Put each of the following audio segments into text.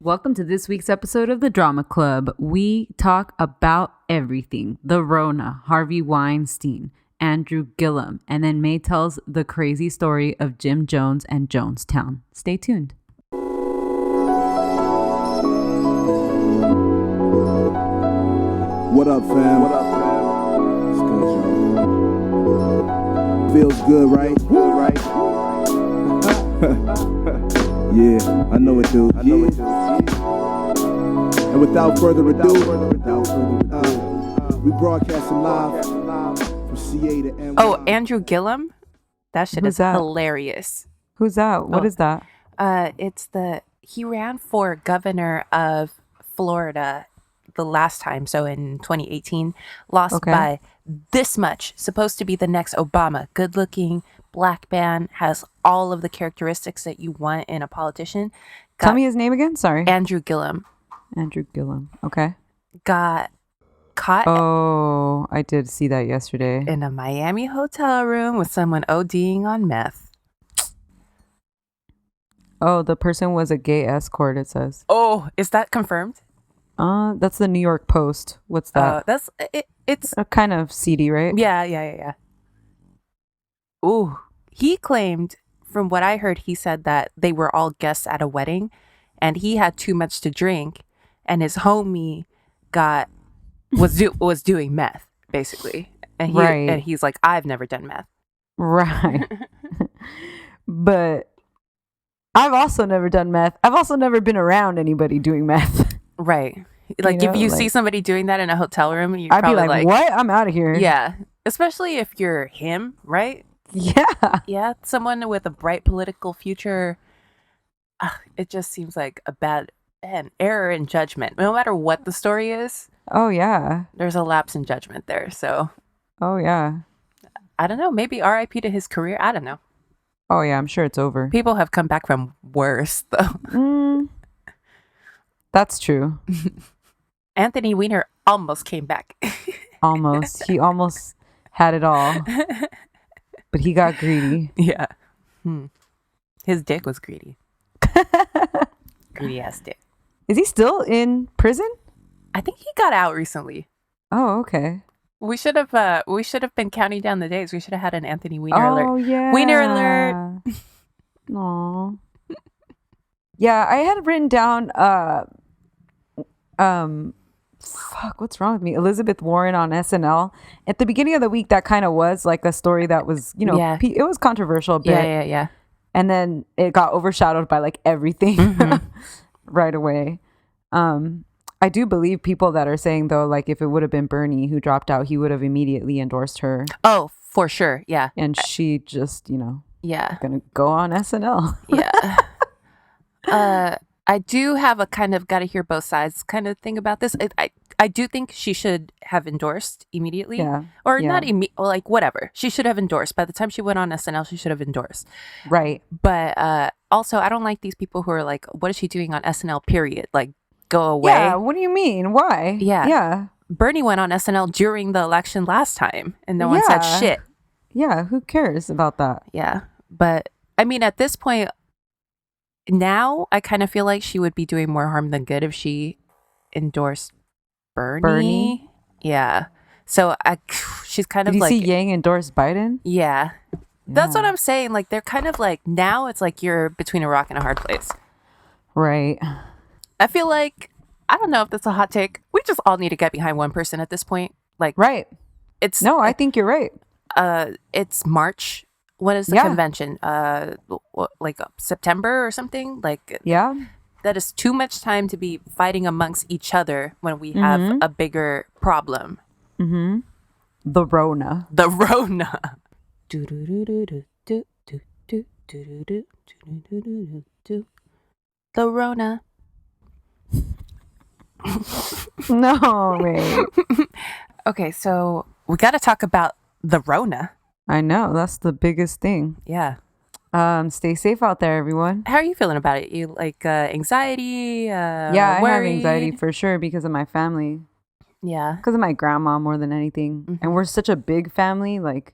Welcome to this week's episode of the Drama Club. We talk about everything. The Rona, Harvey Weinstein, Andrew Gillum, and then May tells the crazy story of Jim Jones and Jonestown. Stay tuned. What up, fam? It's good, y'all. Feels good, right? Yeah, I know it do. And without further ado, we broadcasting live from CA to NY. Oh, Andrew Gillum? That shit Who's is that? hilarious. Who's that? What is that? He ran for governor of Florida the last time, so in 2018, lost by this much. Supposed to be the next Obama. Good looking, black man, has all of the characteristics that you want in a politician. Tell me his name again. Sorry. Andrew Gillum. Andrew Gillum. Okay. Got caught Oh, I did see that yesterday. in a Miami hotel room with someone ODing on meth. Oh, the person was a gay escort, it says. Oh, is that confirmed? That's the New York Post. What's that? That's it. It's Kind of seedy, right? yeah. Ooh, he claimed, from what I heard, he said that they were all guests at a wedding, and he had too much to drink, and his homie was doing meth basically, and he's like, I've never done meth. Right. But I've also never done meth. I've also never been around anybody doing meth. Right. Like, You know, if you like- see somebody doing that in a hotel room, you're I'd be probably like, what? I'm out of here. Yeah. Especially if you're him, right? Yeah. Yeah. Someone with a bright political future. It just seems like an error in judgment. No matter what the story is, Oh, yeah. there's a lapse in judgment there. So, Oh, yeah. I don't know. Maybe RIP to his career. I don't know. Oh, yeah. I'm sure it's over. People have come back from worse, though. That's true. Anthony Weiner almost came back. Almost. He almost had it all, but he got greedy. Yeah. His dick was greedy. Greedy ass dick. Is he still in prison? I think he got out recently. Oh, okay. We should have been counting down the days. We should have had an Anthony Weiner alert. Oh, yeah. Weiner alert. Aw. Yeah, I had written down what's wrong with me? Elizabeth Warren on SNL. At the beginning of the week, that kind of was like a story that was, Yeah. it was controversial a bit. Yeah. And then it got overshadowed by like everything right away. I do believe people that are saying, though, like if it would have been Bernie who dropped out, he would have immediately endorsed her. Oh, for sure. Yeah. And she just, Yeah. gonna go on SNL. Yeah. I do have a kind of gotta hear both sides kind of thing about this. I do think she should have endorsed immediately. Yeah. Or Yeah. not like whatever. She should have endorsed. By the time she went on SNL, she should have endorsed. Right. But also, I don't like these people who are like, what is she doing on SNL, period? Like, go away. Yeah. What do you mean? Why? Yeah. Yeah. Bernie went on SNL during the election last time, and no one said Yeah. shit. Yeah. Who cares about that? Yeah. But, I mean, at this point, now I kind of feel like she would be doing more harm than good if she endorsed Bernie. Yeah. So she's kind Did of you like, see Yang endorse Biden? yeah. That's what Yeah. I'm saying. Like, they're kind of like, now it's like you're between a rock and a hard place. Right. I feel like, I don't know if that's a hot take. We just all need to get behind one person at this point. Like, Right. it's No, I think you're right. it's March. What is the Yeah. convention? Like September or something? Like, Yeah. that is too much time to be fighting amongst each other when we have a bigger problem. The Rona. The Rona. The Rona. No, wait. Okay, so we got to talk about the Rona. I know. That's the biggest thing. Yeah. Stay safe out there, everyone. How are you feeling about it? You like anxiety? Yeah, I have worried? anxiety for sure because of my family. Yeah. Because of my grandma more than anything. And we're such a big family. Like,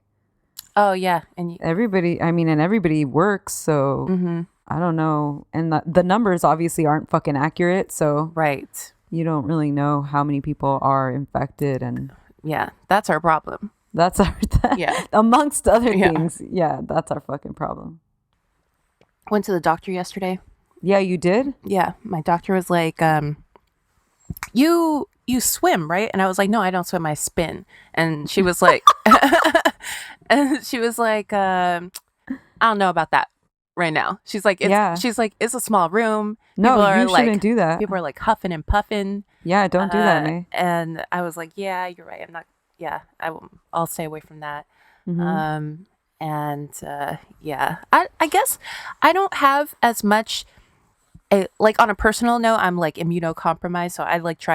Oh, yeah. And everybody works. So I don't know. And the numbers obviously aren't fucking accurate. So right. You don't really know how many people are infected. And yeah, that's our problem. That's our, yeah. Amongst other things. Yeah, that's our fucking problem. Went to the doctor yesterday. Yeah, you did? Yeah. My doctor was like, you swim, right? And I was like, no, I don't swim, I spin. And she was like, I don't know about that right now. She's like, it's a small room. No, you shouldn't do that. People are like huffing and puffing. Yeah, don't do that, May. And I was like, yeah, you're right. I'll stay away from that. Mm-hmm. I guess I don't have as much, like on a personal note, I'm like immunocompromised. So I like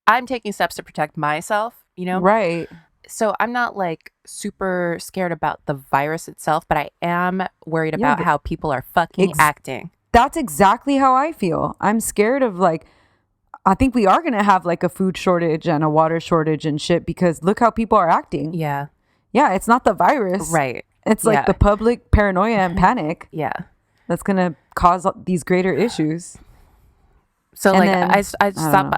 I'm taking steps to protect myself, you know? Right. So I'm not like super scared about the virus itself, but I am worried about how people are fucking acting. That's exactly how I feel. I'm scared of like, I think we are going to have like a food shortage and a water shortage and shit because look how people are acting. Yeah. Yeah, it's not the virus. Right. It's like the public paranoia and panic. Yeah. That's going to cause these greater issues. So and like then,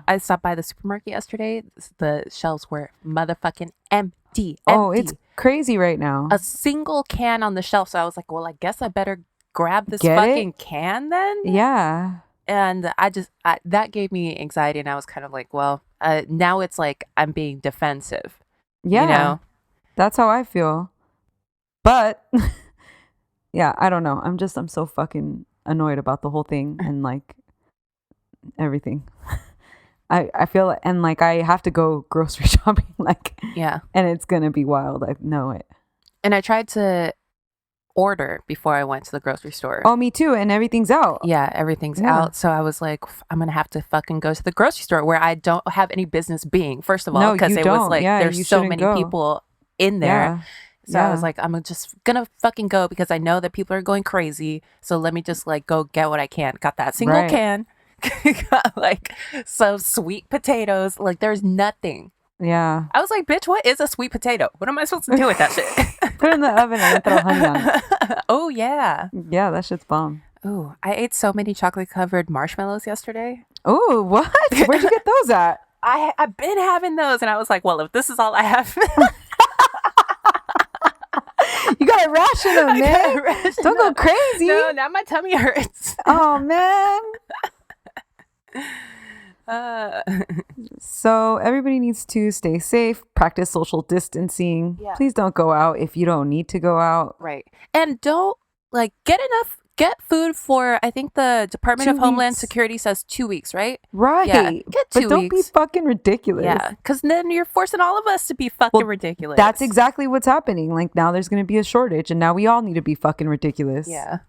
I stopped by the supermarket yesterday. The shelves were motherfucking empty. Oh, it's crazy right now. A single can on the shelf. So I was like, well, I guess I better grab this fucking can then. Yeah. And that gave me anxiety, and I was kind of like, well, now it's like I'm being defensive. Yeah. You know? That's how I feel. But yeah, I don't know. I'm so fucking annoyed about the whole thing and like everything. I feel and like I have to go grocery shopping and it's gonna be wild. I know it. And I tried to order before I went to the grocery store. Oh, me too. And everything's out. Yeah, everything's out. So I was like, I'm gonna have to fucking go to the grocery store where I don't have any business being. First of all, because it was like there's so many people in there. Yeah. So I was like, I'm just gonna fucking go because I know that people are going crazy. So let me just like go get what I can. Got that single can. Got like some sweet potatoes. Like there's nothing. Yeah. I was like, bitch, what is a sweet potato? What am I supposed to do with that shit? Put it in the oven and throw honey on it. Oh yeah. Yeah, that shit's bomb. Ooh, I ate so many chocolate covered marshmallows yesterday. Oh, what? Where'd you get those at? I've been having those, and I was like, well, if this is all I have. You gotta ration them, man. Don't go crazy. No, now my tummy hurts. Oh man. So everybody needs to stay safe, practice social distancing. Yeah. Please don't go out if you don't need to go out. Right. And don't get food for, I think the Department of Homeland Security says 2 weeks, right? Right. Yeah, get 2 weeks. But don't be fucking ridiculous. Yeah, because then you're forcing all of us to be fucking ridiculous. That's exactly what's happening. Like now there's going to be a shortage and now we all need to be fucking ridiculous. Yeah.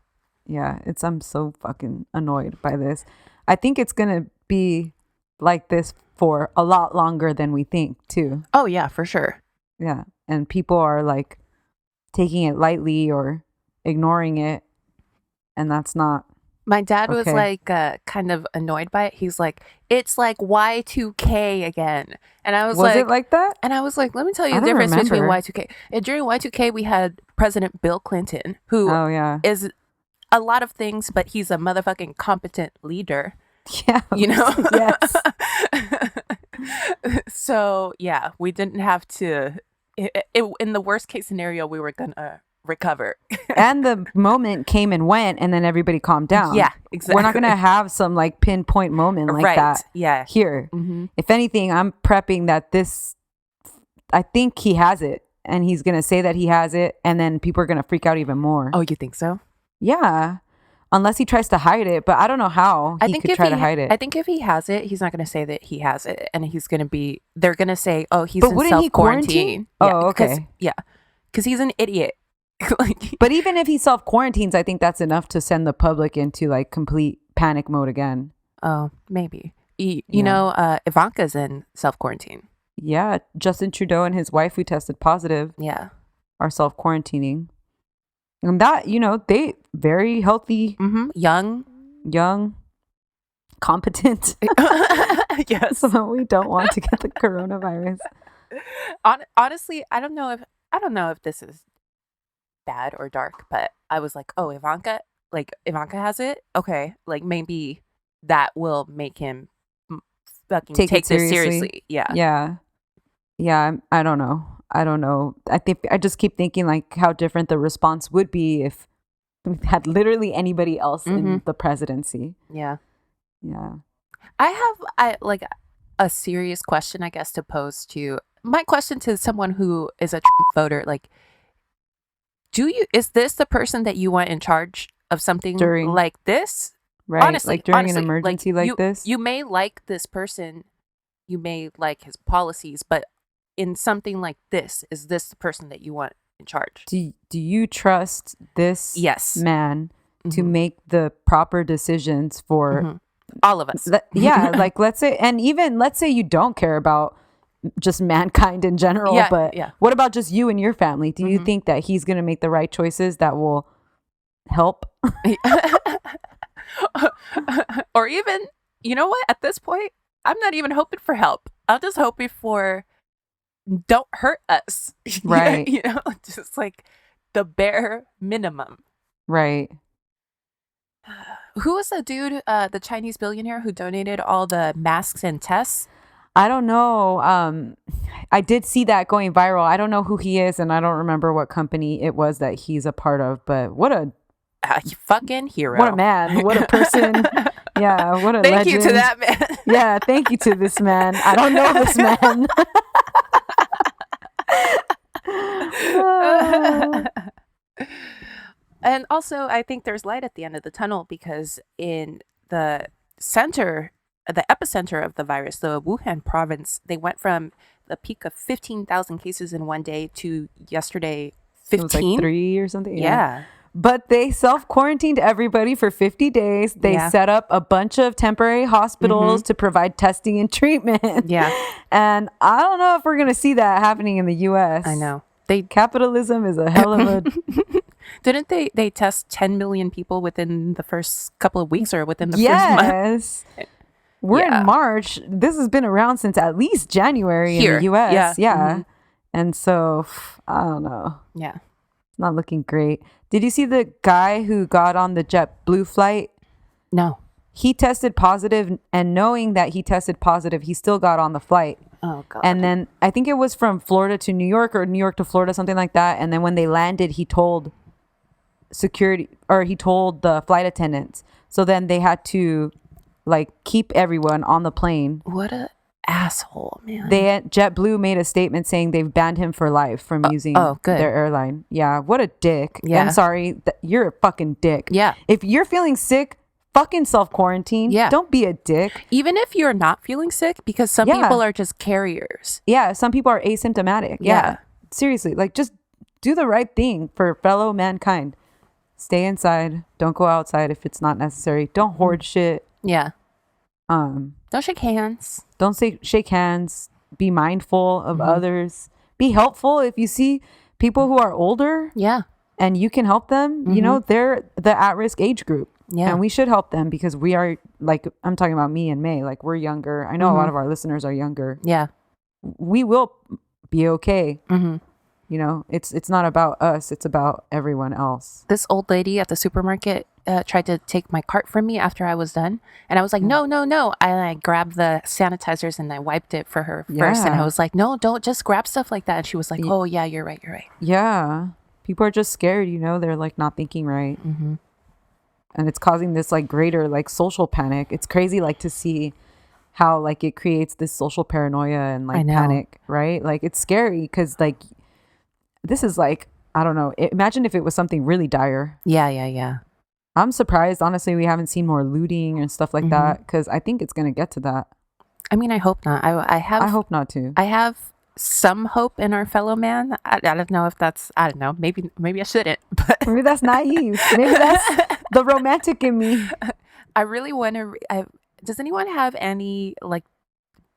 Yeah, I'm so fucking annoyed by this. I think it's going to be like this for a lot longer than we think too. Oh yeah, for sure. Yeah. And people are like taking it lightly or ignoring it. And that's not. My dad was like kind of annoyed by it. He's like, it's like Y2K again. And I was it like that? And I was like, let me tell you the difference between Y2K. And during Y2K, we had President Bill Clinton, who is a lot of things, but he's a motherfucking competent leader. Yeah. You know? Yes. So, yeah, we didn't have to. In the worst case scenario, we were going to recover. And the moment came and went, and then everybody calmed down. Yeah, exactly. We're not going to have some like pinpoint moment like that here. Mm-hmm. If anything, I'm prepping that I think he has it, and he's going to say that he has it, and then people are going to freak out even more. Oh, you think so? Yeah. Unless he tries to hide it, but I don't know how he could try to hide it. I think if he has it, he's not going to say that he has it, and they're going to say, oh, he's in self-quarantine. Oh, okay. Because he's an idiot. But even if he self-quarantines, I think that's enough to send the public into like complete panic mode again. Oh, maybe. You know, Ivanka's in self-quarantine. Yeah. Justin Trudeau and his wife who tested positive are self-quarantining. And that, they very healthy. Mm-hmm. Young. Competent. Yes. So we don't want to get the coronavirus. Honestly, I don't know if this is bad or dark, but I was like, oh, Ivanka has it. Okay, like maybe that will make him fucking take this seriously. Yeah. I don't know. I think I just keep thinking like how different the response would be if we had literally anybody else in the presidency. Yeah. I have like a serious question, I guess, to pose to my question to someone who is a voter. Like, is this the person that you want in charge of something like this? Right. Honestly, like during an emergency like this? You may like this person, you may like his policies, but in something like this, is this the person that you want in charge? Do you trust this man to make the proper decisions for all of us? Like let's say you don't care about just mankind in general, but what about just you and your family? Do you think that he's going to make the right choices that will help? Or even, you know what? At this point, I'm not even hoping for help. I'm just hoping for don't hurt us. Right. You know, just like the bare minimum. Right. Who was the dude, the Chinese billionaire who donated all the masks and tests? I don't know. I did see that going viral. I don't know who he is, and I don't remember what company it was that he's a part of, but what a fucking hero. What a man. What a person. Yeah, what a thank legend. You to that man. Yeah, thank you to this man. I don't know this man. And also, I think there's light at the end of the tunnel because in the epicenter of the virus, the Wuhan province, they went from the peak of 15,000 cases in one day to yesterday 15. It was like 3 or something. Yeah. But they self-quarantined everybody for 50 days. They set up a bunch of temporary hospitals to provide testing and treatment. Yeah. And I don't know if we're going to see that happening in the U.S. I know. Capitalism is a hell of a... Didn't they test 10 million people within the first couple of weeks or within the first month? Yes. We're in March. This has been around since at least January in the U.S. Yeah. And so, I don't know. Yeah. It's not looking great. Did you see the guy who got on the JetBlue flight? No. He tested positive, and knowing that he tested positive, he still got on the flight. Oh, God. And then I think it was from Florida to New York or New York to Florida, something like that. And then when they landed, he told the flight attendants. So then they had to like keep everyone on the plane. What a asshole, man. JetBlue made a statement saying they've banned him for life from using their airline. Yeah, what a dick. Yeah. I'm sorry, you're a fucking dick. Yeah. If you're feeling sick, fucking self-quarantine. Yeah. Don't be a dick. Even if you're not feeling sick, because some people are just carriers. Yeah, some people are asymptomatic. Yeah. Seriously, like just do the right thing for fellow mankind. Stay inside. Don't go outside if it's not necessary. Don't hoard shit. Yeah. Don't shake hands. Don't shake hands. Be mindful of others. Be helpful if you see people who are older. Yeah. And you can help them. You know, they're the at-risk age group. Yeah. And we should help them because we are, like, I'm talking about me and May. Like, we're younger. I know a lot of our listeners are younger. Yeah. We will be okay. You know, it's not about us. It's about everyone else. This old lady at the supermarket tried to take my cart from me after I was done. And I was like, no. I grabbed the sanitizers and I wiped it for her first. And I was like, no, don't just grab stuff like that. And she was like, oh, yeah, you're right. Yeah. People are just scared, you know. They're like not thinking right. And it's causing this like greater like social panic. It's crazy like to see how like it creates this social paranoia and like panic, right? Like it's scary because like this is like, I don't know. Imagine if it was something really dire. Yeah. I'm surprised, honestly, we haven't seen more looting and stuff like that because I think it's going to get to that. I mean, I hope not. I hope not too. I have some hope in our fellow man. I don't know if that's, I don't know. Maybe I shouldn't. But maybe that's naive. Maybe that's the romantic in me. I really want to. Does anyone have any like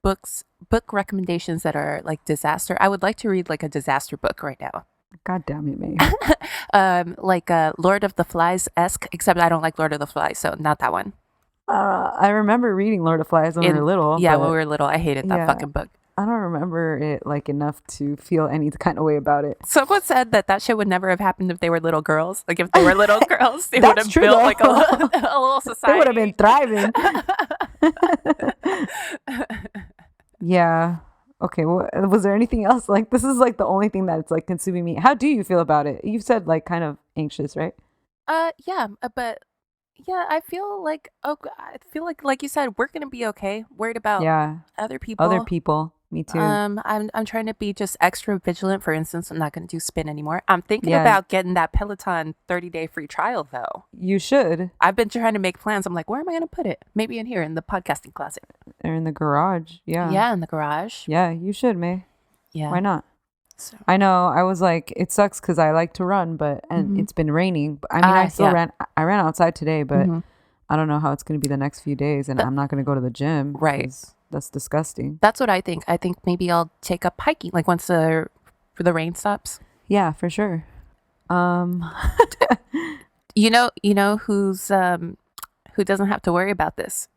book recommendations that are like disaster? I would like to read like a disaster book right now. God damn it, man. Like Lord of the Flies-esque, except I don't like Lord of the Flies, so not that one. I remember reading Lord of the Flies when we were little. Yeah, when we were little. I hated that fucking book. I don't remember it like enough to feel any kind of way about it. Someone said that shit would never have happened if they were little girls. Like if they were little girls, they would That's have true, built though. like a little society. They would have been thriving. Yeah. Okay. Well, was there anything else? Like, this is like the only thing that's like consuming me. How do you feel about it? You said like kind of anxious, right? Yeah, but yeah, I feel like like you said, we're gonna be okay. Worried about other people. Other people. Me too. I'm trying to be just extra vigilant. For instance, I'm not gonna do spin anymore. I'm thinking about getting that Peloton 30-day free trial though. You should. I've been trying to make plans. I'm like, where am I gonna put it? Maybe in here in the podcasting closet. Or in the garage. Yeah. Yeah, in the garage. Yeah, you should, May. Yeah. Why not? So. I know. I was like, it sucks because I like to run, but it's been raining. I mean, I still ran. I ran outside today, but I don't know how it's going to be the next few days, and I'm not going to go to the gym. Right. That's disgusting. That's what I think. I think maybe I'll take up hiking, like once the rain stops. Yeah, for sure. You know who doesn't have to worry about this?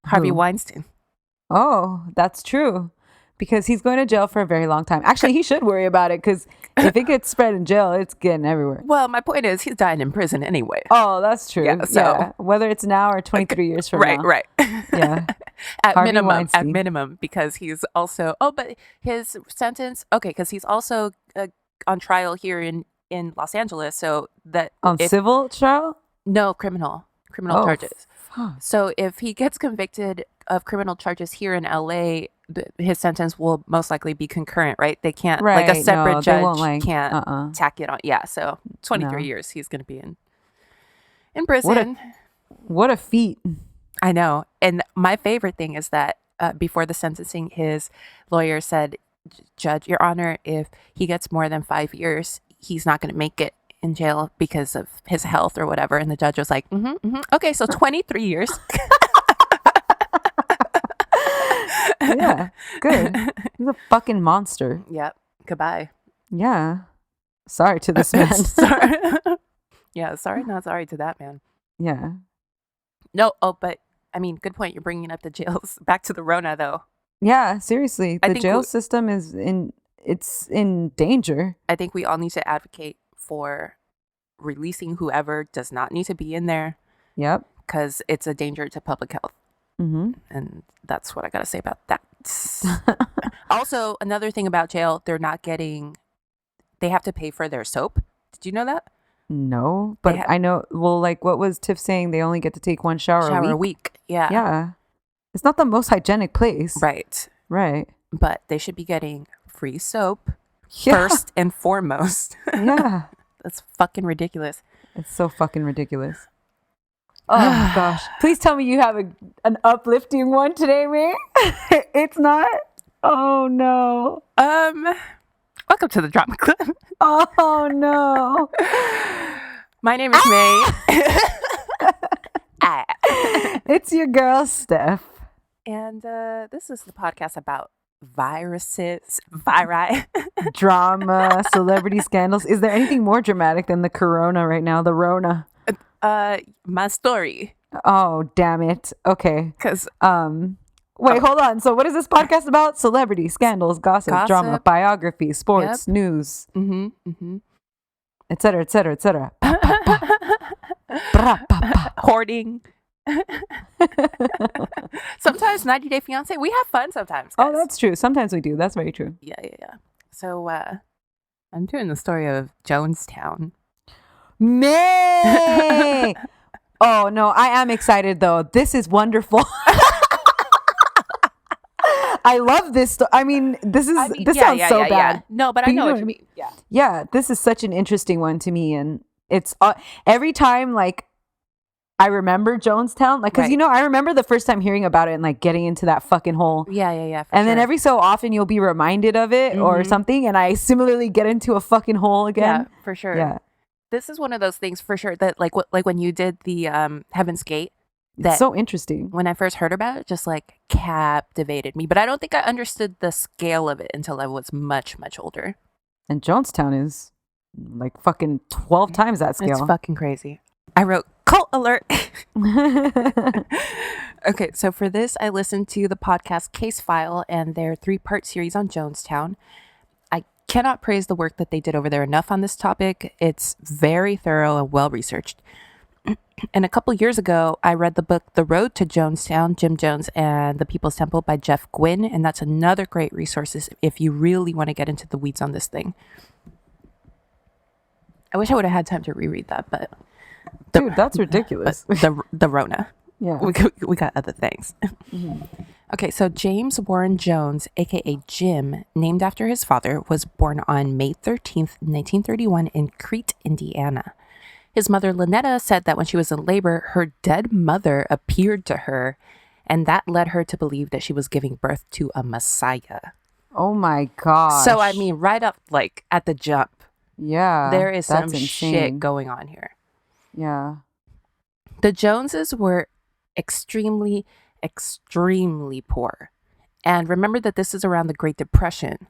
Harvey Weinstein. Oh, that's true. Because he's going to jail for a very long time. Actually, he should worry about it because if it gets spread in jail, it's getting everywhere. Well, my point is he's dying in prison anyway. Oh, that's true. Yeah, so whether it's now or 23 years from now. Right. Yeah. At Harvey Weinstein. At minimum, because he's also, but his sentence, okay, because he's also on trial here in Los Angeles. So that civil trial? No, criminal charges. Fuck. So if he gets convicted of criminal charges here in LA, his sentence will most likely be concurrent, right? They can't, like a separate judge can't tack it on. Yeah, so 23 years he's going to be in prison. What a feat. I know. And my favorite thing is that before the sentencing, his lawyer said, Judge, Your Honor, if he gets more than 5 years, he's not going to make it in jail because of his health or whatever. And the judge was like, okay, so 23 years. Yeah, good. He's a fucking monster. Yep. Goodbye. Yeah. Sorry to this man. Sorry. Yeah, sorry, not sorry to that man. Yeah. No, but I mean, good point. You're bringing up the jails. Back to the Rona, though. Yeah, seriously. The jail system is in danger. I think we all need to advocate for releasing whoever does not need to be in there. Yep. Because it's a danger to public health. Mm-hmm. And that's what I got to say about that. Also, another thing about jail, they have to pay for their soap. Did you know that? No, but I know. Well, like, what was Tiff saying? They only get to take one shower a week. Yeah. Yeah. It's not the most hygienic place. Right. But they should be getting free soap first and foremost. Yeah. That's fucking ridiculous. It's so fucking ridiculous. Oh my gosh. Please tell me you have an uplifting one today, man. It's not? Oh no. Welcome to the Drama Club. Oh no. My name is May. It's your girl, Steph. And this is the podcast about viruses, viri. Drama, celebrity scandals. Is there anything more dramatic than the corona right now? The Rona. My story. Oh, damn it. Okay. Because wait, hold on. So what is this podcast about? Celebrity, scandals, gossip, drama, biography, sports, news, et cetera, et cetera, et cetera. Hoarding. Sometimes 90 Day Fiance. We have fun sometimes, guys. Oh, that's true. Sometimes we do. That's very true. Yeah. So I'm doing the story of Jonestown. May. Oh no, I am excited though. This is wonderful. I love this. I mean, this sounds so bad. Yeah. No, but I know what you mean. Yeah. Yeah, this is such an interesting one to me, and it's every time like I remember Jonestown, like because I remember the first time hearing about it and like getting into that fucking hole. Yeah. Then every so often you'll be reminded of it or something, and I similarly get into a fucking hole again. Yeah, for sure. Yeah. This is one of those things for sure that like when you did the Heaven's Gate. It's so interesting. When I first heard about it, just like captivated me. But I don't think I understood the scale of it until I was much, much older. And Jonestown is like fucking 12 times that scale. It's fucking crazy. I wrote cult alert. Okay, so for this, I listened to the podcast Case File and their 3-part series on Jonestown. I cannot praise the work that they did over there enough on this topic. It's very thorough and well researched. And a couple years ago, I read the book The Road to Jonestown, Jim Jones and the People's Temple by Jeff Gwynne. And that's another great resource if you really want to get into the weeds on this thing. I wish I would have had time to reread that, but... Dude, that's ridiculous. The Rona. Yeah. We got other things. Mm-hmm. Okay, so James Warren Jones, a.k.a. Jim, named after his father, was born on May 13th, 1931 in Crete, Indiana. His mother, Lynetta, said that when she was in labor, her dead mother appeared to her, and that led her to believe that she was giving birth to a Messiah. Oh my gosh. So, I mean, right up, like, at the jump. Yeah. There is some insane shit going on here. Yeah. The Joneses were extremely poor. And remember that this is around the Great Depression.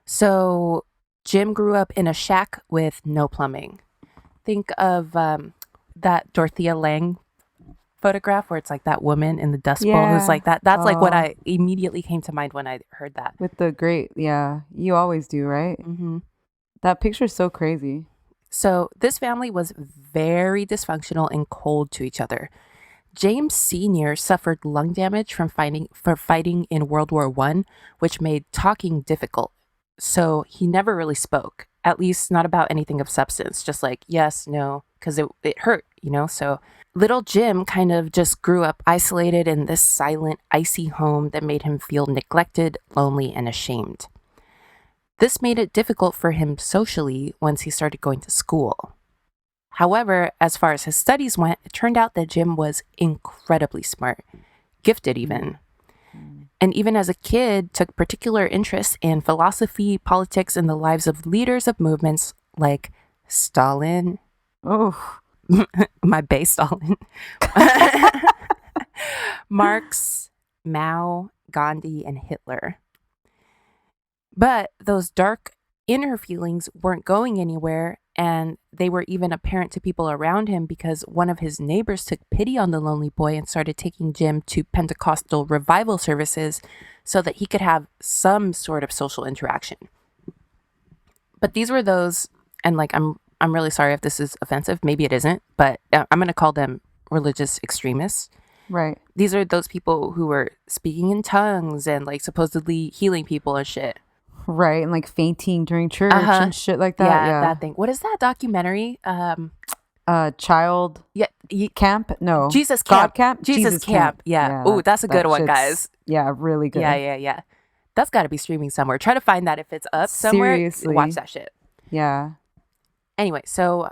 So Jim grew up in a shack with no plumbing. Think of that Dorothea Lange photograph where it's like that woman in the Dust Bowl who's like that. That's like what I immediately came to mind when I heard that. With the great, yeah. You always do, right? Mm-hmm. That picture's so crazy. So this family was very dysfunctional and cold to each other. James Sr. suffered lung damage from fighting in World War I, which made talking difficult. So he never really spoke, at least not about anything of substance, just like yes, no, because it hurt, you know? So little Jim kind of just grew up isolated in this silent, icy home that made him feel neglected, lonely, and ashamed. This made it difficult for him socially once he started going to school. However, as far as his studies went, it turned out that Jim was incredibly smart, gifted even. And even as a kid, took particular interest in philosophy, politics, and the lives of leaders of movements like Stalin. Oh, my bae Stalin. Marx, Mao, Gandhi, and Hitler. But those dark inner feelings weren't going anywhere, and they were even apparent to people around him because one of his neighbors took pity on the lonely boy and started taking Jim to Pentecostal revival services so that he could have some sort of social interaction. But these were those, and like I'm really sorry if this is offensive, maybe it isn't, but I'm going to call them religious extremists. right. These are those people who were speaking in tongues and like supposedly healing people and shit. Right, and like fainting during church and shit like that. Yeah, that thing. What is that documentary? Child camp? No. Jesus God Camp. camp? Jesus Camp. Yeah. Ooh, that's a good one, guys. Yeah, really good. Yeah. That's got to be streaming somewhere. Try to find that if it's up somewhere. Seriously. Watch that shit. Yeah. Anyway, so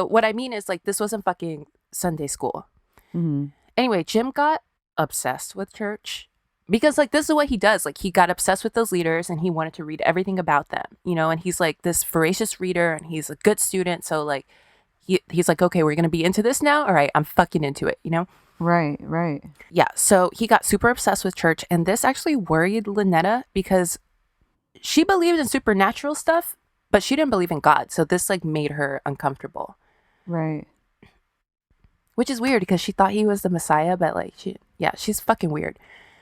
what I mean is like this wasn't fucking Sunday school. Mm-hmm. Anyway, Jim got obsessed with church. Because, like, this is what he does. Like, he got obsessed with those leaders and he wanted to read everything about them, you know? And he's, like, this voracious reader and he's a good student. So, like, he's like, okay, we're going to be into this now? All right, I'm fucking into it, you know? Right. Yeah, so he got super obsessed with church. And this actually worried Lynetta because she believed in supernatural stuff, but she didn't believe in God. So this, like, made her uncomfortable. Right. Which is weird because she thought he was the Messiah, but, like, she's fucking weird.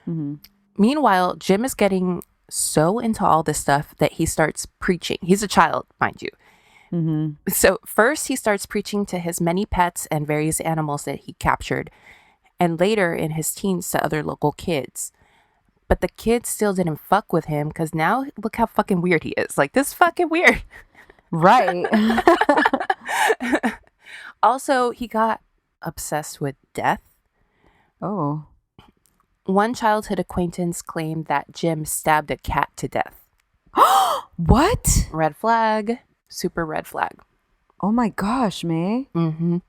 Mm-hmm. Meanwhile, Jim is getting so into all this stuff that he starts preaching. He's a child, mind you. Mm-hmm. So first he starts preaching to his many pets and various animals that he captured, and later in his teens to other local kids. But the kids still didn't fuck with him because now look how fucking weird he is. Like, this is fucking weird. Right. Also, he got obsessed with death. Oh. One childhood acquaintance claimed that Jim stabbed a cat to death. What? Red flag. Super red flag. Oh my gosh, May. Mm-hmm.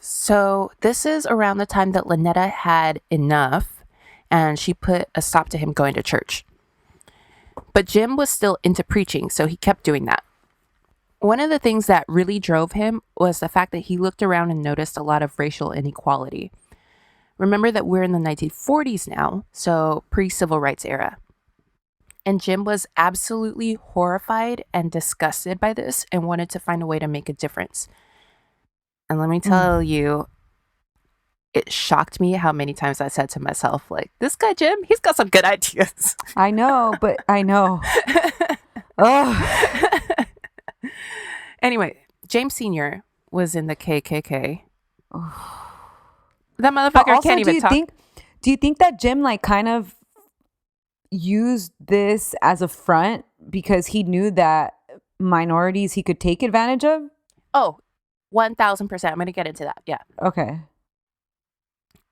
So this is around the time that Lynetta had enough and she put a stop to him going to church. But Jim was still into preaching, so he kept doing that. One of the things that really drove him was the fact that he looked around and noticed a lot of racial inequality. Remember that we're in the 1940s now, so pre-civil rights era. And Jim was absolutely horrified and disgusted by this and wanted to find a way to make a difference. And let me tell you, it shocked me how many times I said to myself, like, this guy Jim, he's got some good ideas. I know, but I know. Ugh. Anyway, James Sr. was in the KKK. That motherfucker Also, can't even talk. Do you think that Jim like kind of used this as a front because he knew that minorities he could take advantage of? Oh, 1,000%. I'm going to get into that. Yeah. Okay.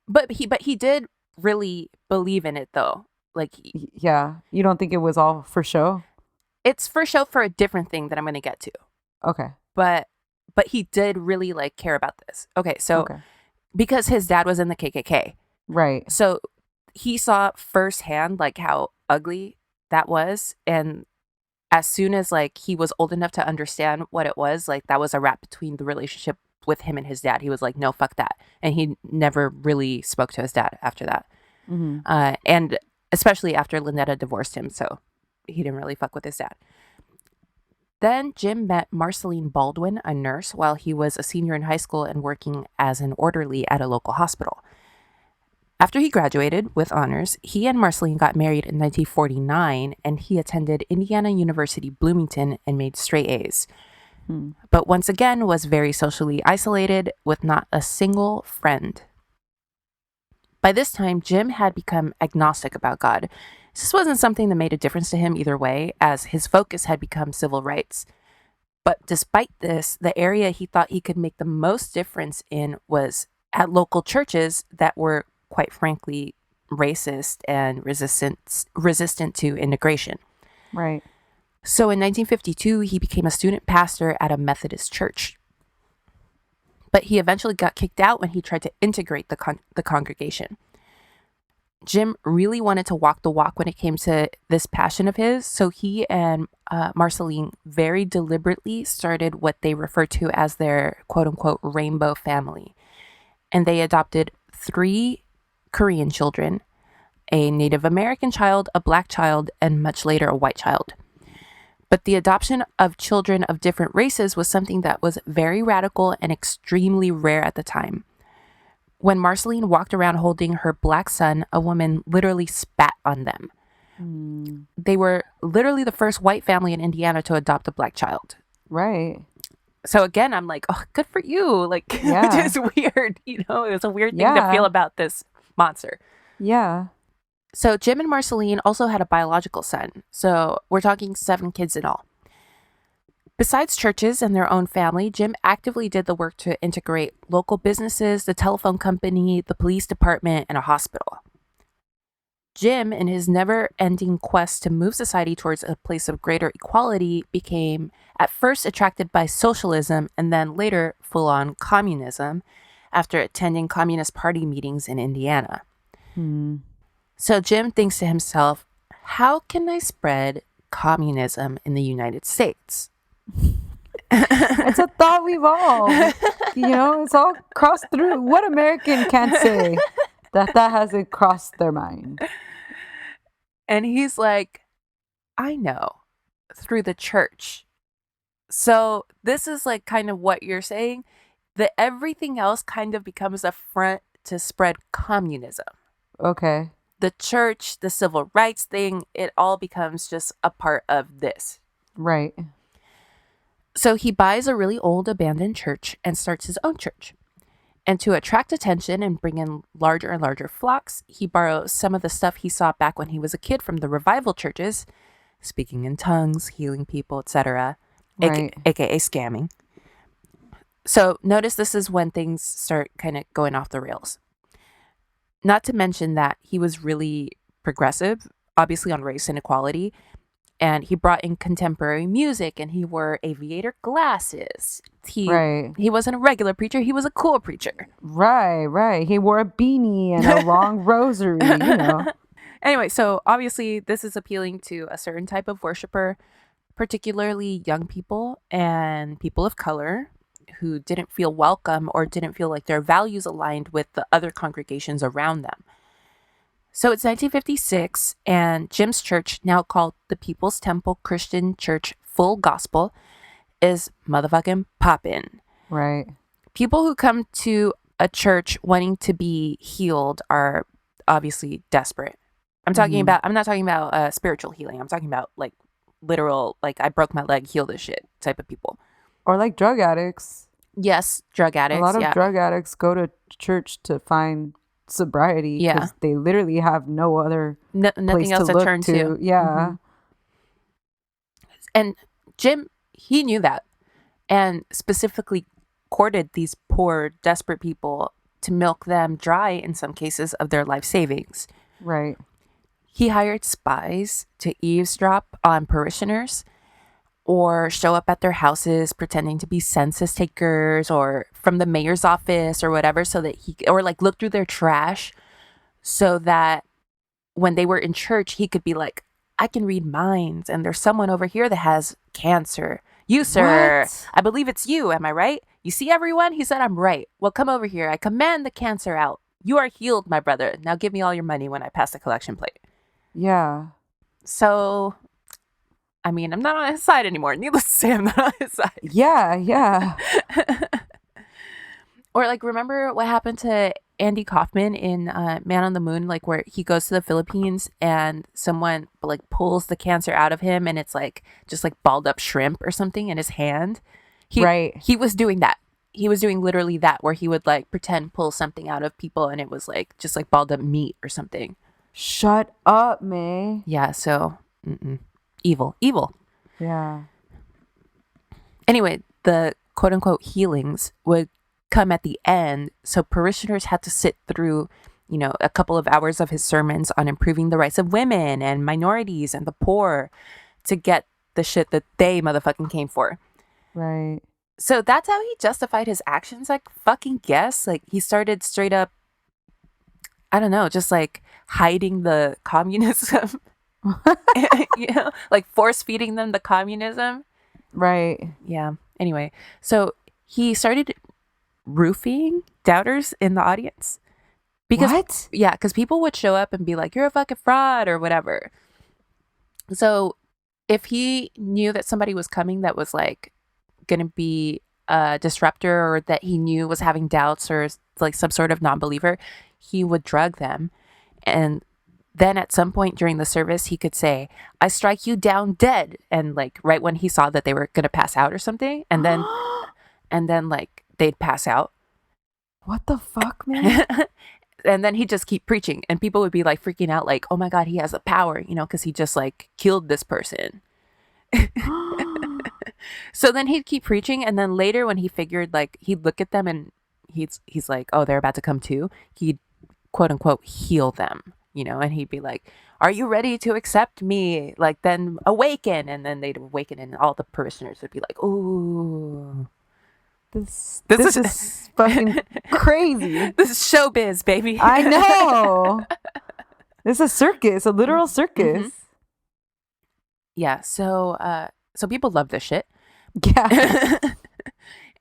But he did really believe in it though. Like, yeah, you don't think it was all for show? It's for show for a different thing that I'm going to get to. Okay. But he did really like care about this. Okay, so because his dad was in the KKK. Right. So he saw firsthand like how ugly that was, and as soon as like he was old enough to understand what it was, like that was a wrap between the relationship with him and his dad. He was like, no, fuck that. And he never really spoke to his dad after that. Mm-hmm. And especially after Lynetta divorced him. So he didn't really fuck with his dad. Then Jim met Marceline Baldwin, a nurse, while he was a senior in high school and working as an orderly at a local hospital. After he graduated with honors, he and Marceline got married in 1949, and he attended Indiana University Bloomington and made straight A's. But once again was very socially isolated with not a single friend. By this time, Jim had become agnostic about God. This wasn't something that made a difference to him either way, as his focus had become civil rights. But despite this, the area he thought he could make the most difference in was at local churches that were, quite frankly, racist and resistant to integration. Right. So in 1952, he became a student pastor at a Methodist church. But he eventually got kicked out when he tried to integrate the congregation. Jim really wanted to walk the walk when it came to this passion of his, so he and Marceline very deliberately started what they refer to as their quote-unquote rainbow family. And they adopted 3 Korean children, a Native American child, a black child, and much later a white child. But the adoption of children of different races was something that was very radical and extremely rare at the time. When Marceline walked around holding her black son, a woman literally spat on them. They were literally the first white family in Indiana to adopt a black child. Right. So again, I'm like, oh, good for you. Like, it is weird. You know, it was a weird thing to feel about this monster. Yeah. So Jim and Marceline also had a biological son. So we're talking 7 kids in all. Besides churches and their own family, Jim actively did the work to integrate local businesses, the telephone company, the police department, and a hospital. Jim, in his never-ending quest to move society towards a place of greater equality, became at first attracted by socialism and then later full-on communism after attending Communist Party meetings in Indiana. So Jim thinks to himself, how can I spread communism in the United States? It's a thought we've all, it's all crossed through. What American can't say that hasn't crossed their mind? And he's like, I know, through the church. So this is like kind of what you're saying, that everything else kind of becomes a front to spread communism. Okay. The church, the civil rights thing, it all becomes just a part of this. Right. So he buys a really old abandoned church and starts his own church. And to attract attention and bring in larger and larger flocks, he borrows some of the stuff he saw back when he was a kid from the revival churches, speaking in tongues, healing people, etc., right. aka scamming. So notice this is when things start kind of going off the rails. Not to mention that he was really progressive, obviously on race and equality. And he brought in contemporary music and he wore aviator glasses. He wasn't a regular preacher. He was a cool preacher. Right. He wore a beanie and a long rosary, Anyway, so obviously this is appealing to a certain type of worshiper, particularly young people and people of color who didn't feel welcome or didn't feel like their values aligned with the other congregations around them. So it's 1956, and Jim's church, now called the People's Temple Christian Church Full Gospel, is motherfucking poppin'. Right. People who come to a church wanting to be healed are obviously desperate. I'm not talking about spiritual healing. I'm talking about like literal, like I broke my leg, heal this shit type of people. Or like drug addicts. Yes, drug addicts. A lot of drug addicts go to church to find sobriety because they literally have no other nothing else to turn to. Yeah. Mm-hmm. And Jim, he knew that, and specifically courted these poor, desperate people to milk them dry in some cases of their life savings. Right. He hired spies to eavesdrop on parishioners or show up at their houses pretending to be census takers or from the mayor's office or whatever, so that or like look through their trash so that when they were in church, he could be like, I can read minds, and there's someone over here that has cancer. You, sir, What? I believe it's you. Am I right? You see everyone? He said, I'm right. Well, come over here. I command the cancer out. You are healed, my brother. Now give me all your money when I pass the collection plate. Yeah. So, I mean, I'm not on his side anymore. Needless to say, I'm not on his side. Yeah. Or like, remember what happened to Andy Kaufman in Man on the Moon, like where he goes to the Philippines and someone like pulls the cancer out of him and it's like just like balled up shrimp or something in his hand. He was doing that. He was doing literally that, where he would like pretend pull something out of people and it was like just like balled up meat or something. Shut up, May. Yeah, so evil. Yeah. Anyway, the quote unquote healings would come at the end, so parishioners had to sit through, you know, a couple of hours of his sermons on improving the rights of women and minorities and the poor to get the shit that they motherfucking came for. Right. So that's how he justified his actions, I fucking guess. Like, he started straight up, I don't know, just like hiding the communism. You know, like force feeding them the communism. Right. Yeah. Anyway, so he started roofing doubters in the audience. Because, what? Yeah, because people would show up and be like, you're a fucking fraud or whatever. So if he knew that somebody was coming that was like going to be a disruptor or that he knew was having doubts or like some sort of non-believer, he would drug them. And then at some point during the service, he could say, I strike you down dead. And like right when he saw that they were going to pass out or something. And then like they'd pass out. What the fuck, man? And then he'd just keep preaching and people would be like freaking out like, oh my God, he has the power, you know, because he just like killed this person. So then he'd keep preaching, and then later when he figured like he'd look at them and he's like, oh, they're about to come too, he'd quote unquote heal them, you know, and he'd be like, are you ready to accept me? Like, then awaken. And then they'd awaken and all the parishioners would be like, ooh. This is fucking crazy. This is showbiz, baby. I know. This is a circus, a literal circus. Mm-hmm. Yeah, so people love this shit. Yeah.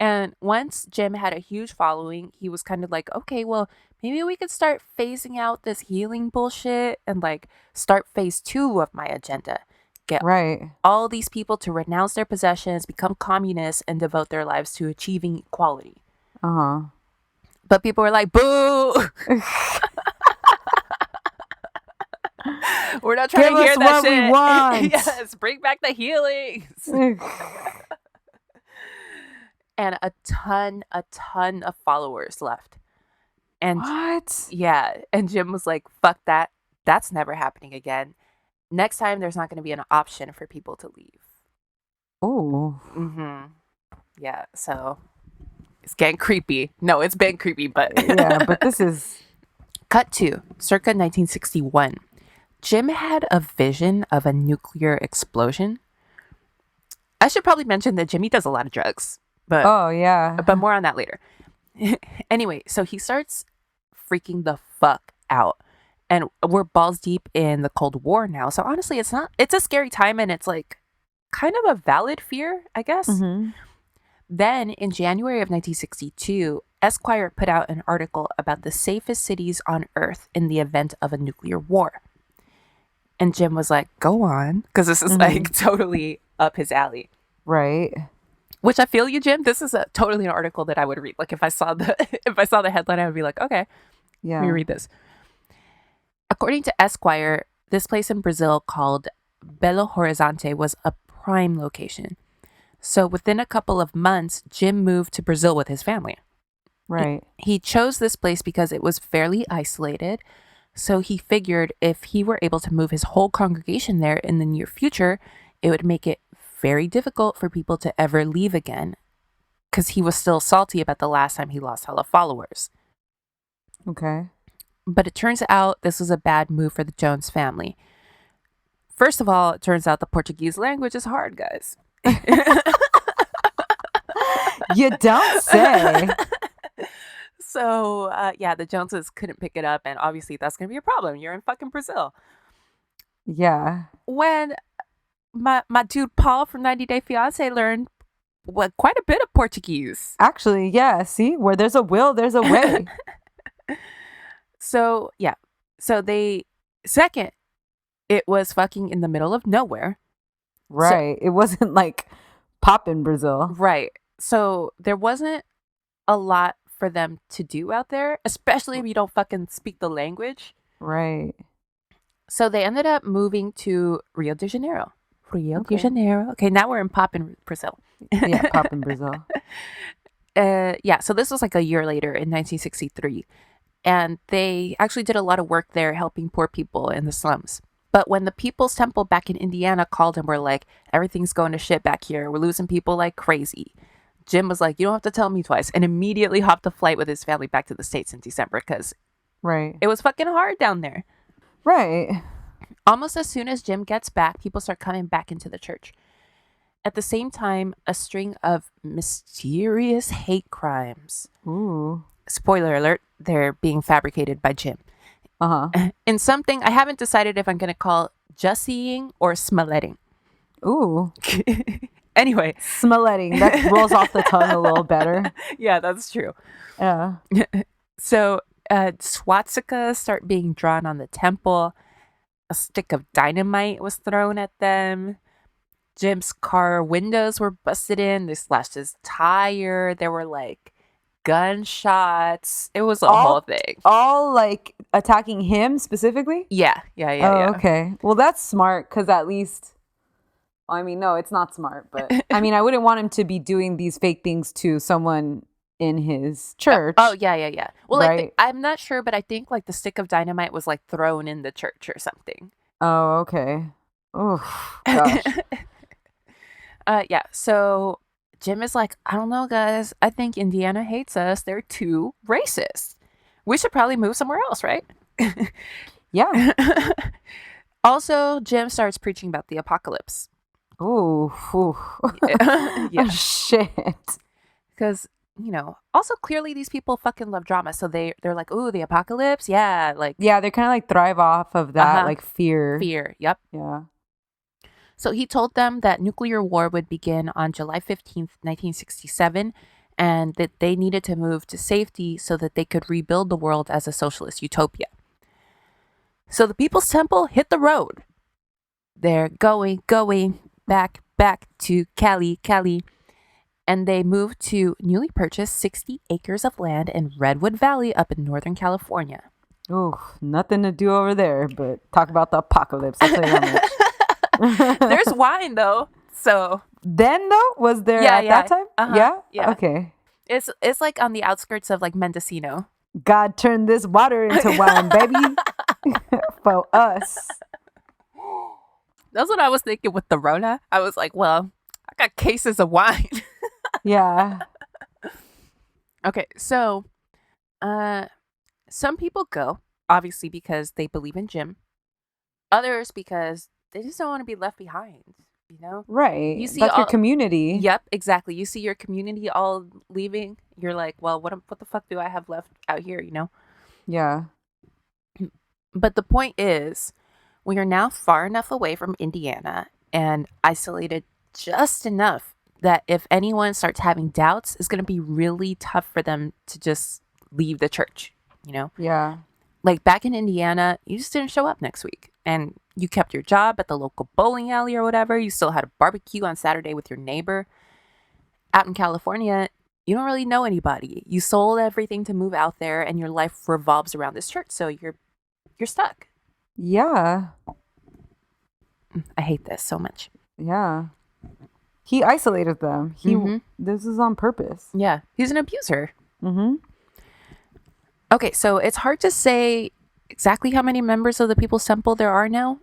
And once Jim had a huge following, he was kind of like, okay, well, maybe we could start phasing out this healing bullshit and like start phase 2 of my agenda. Get all these people to renounce their possessions, become communists, and devote their lives to achieving equality. But people were like, boo! We're not trying to hear that shit. We want. Yes, bring back the healings. And a ton of followers left. And what? Yeah, and Jim was like, fuck that. That's never happening again. Next time, there's not going to be an option for people to leave. Oh. Yeah, so it's getting creepy. No, it's been creepy, but... Yeah, but this is... Cut to circa 1961. Jim had a vision of a nuclear explosion. I should probably mention that Jimmy does a lot of drugs. But, oh, yeah. But more on that later. Anyway, so he starts freaking the fuck out. And we're balls deep in the Cold War now. So honestly, it's a scary time, and it's like kind of a valid fear, I guess. Then in January of 1962, Esquire put out an article about the safest cities on Earth in the event of a nuclear war. And Jim was like, go on, because this is like totally up his alley. Right. Which I feel you, Jim. This is totally an article that I would read. Like if I saw the if I saw the headline, I would be like, okay, let me read this. According to Esquire, this place in Brazil called Belo Horizonte was a prime location. So within a couple of months, Jim moved to Brazil with his family. Right. He chose this place because it was fairly isolated. So he figured if he were able to move his whole congregation there in the near future, it would make it very difficult for people to ever leave again, because he was still salty about the last time he lost hella followers. Okay. But it turns out this was a bad move for the Jones family. First of all, it turns out the Portuguese language is hard, guys. You don't say. So, the Joneses couldn't pick it up, and obviously that's going to be a problem. You're in fucking Brazil. Yeah. When my dude Paul from 90 Day Fiancé learned quite a bit of Portuguese. Actually, yeah. See, where there's a will, there's a way. So, yeah. So second, it was fucking in the middle of nowhere. Right. It wasn't like pop in Brazil. Right. So there wasn't a lot for them to do out there, especially if you don't fucking speak the language. Right. So they ended up moving to Rio de Janeiro. De Janeiro. Okay, now we're in pop in Brazil. Yeah, pop in Brazil. So this was like a year later in 1963. And they actually did a lot of work there helping poor people in the slums. But when the People's Temple back in Indiana called and were like, everything's going to shit back here, we're losing people like crazy, Jim was like, you don't have to tell me twice, and immediately hopped a flight with his family back to the States in December because it was fucking hard down there. Right. Almost as soon as Jim gets back, people start coming back into the church. At the same time, a string of mysterious hate crimes. Ooh. Spoiler alert, they're being fabricated by Jim. Uh-huh. In something I haven't decided if I'm going to call Jussieing or Smelletting. Ooh. Anyway. Smelletting. That rolls off the tongue a little better. Yeah, that's true. Yeah. So swastikas start being drawn on the temple. A stick of dynamite was thrown at them. Jim's car windows were busted in. They slashed his tire. There were like gunshots. It was a whole thing. All like attacking him specifically? Yeah. Okay. Well, that's smart because at least, I mean, no, it's not smart, but I mean, I wouldn't want him to be doing these fake things to someone in his church. Oh, yeah. Well, right? I'm not sure, but I think like the stick of dynamite was like thrown in the church or something. Oh, okay. Oh, gosh. So Jim is like, I don't know, guys. I think Indiana hates us. They're too racist. We should probably move somewhere else, right? Yeah. Also, Jim starts preaching about the apocalypse. Ooh. Yeah. Shit. Because, also clearly these people fucking love drama. So they're like, ooh, the apocalypse? Yeah. Yeah, they kind of like thrive off of that, like fear. Fear, yep. Yeah. So he told them that nuclear war would begin on July 15th, 1967, and that they needed to move to safety so that they could rebuild the world as a socialist utopia. So the People's Temple hit the road. They're going back to Cali, and they moved to newly purchased 60 acres of land in Redwood Valley up in Northern California. Ooh, nothing to do over there, but talk about the apocalypse. I'll tell you that much. There's wine though, so then though was there at that time? Uh-huh. Yeah. Okay. It's like on the outskirts of like Mendocino. God turned this water into wine, baby, for us. That's what I was thinking with the Rona. I was like, well, I got cases of wine. Yeah. Okay, so some people go obviously because they believe in Jim. Others because they just don't want to be left behind, Right. You see that's your community. Yep, exactly. You see your community all leaving. You're like, well, what the fuck do I have left out here, Yeah. But the point is, we are now far enough away from Indiana and isolated just enough that if anyone starts having doubts, it's going to be really tough for them to just leave the church, Yeah. Like back in Indiana, you just didn't show up next week and you kept your job at the local bowling alley or whatever. You still had a barbecue on Saturday with your neighbor. out in California, you don't really know anybody. You sold everything to move out there, and your life revolves around this church. So you're stuck. Yeah. I hate this so much. Yeah. He isolated them. This is on purpose. Yeah, he's an abuser. Mm-hmm. Okay, so it's hard to say exactly how many members of the People's Temple there are now.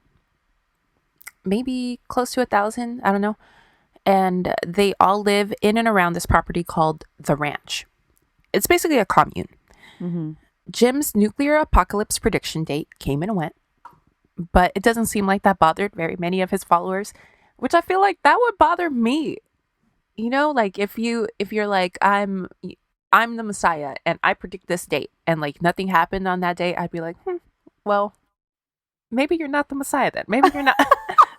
Maybe close to 1,000. I don't know. And they all live in and around this property called the Ranch. It's basically a commune. Mm-hmm. Jim's nuclear apocalypse prediction date came and went, but it doesn't seem like that bothered very many of his followers, which I feel like that would bother me. You know, like if you're like, I'm the Messiah and I predict this date and like nothing happened on that day, I'd be like, well, maybe you're not the Messiah then. Maybe you're not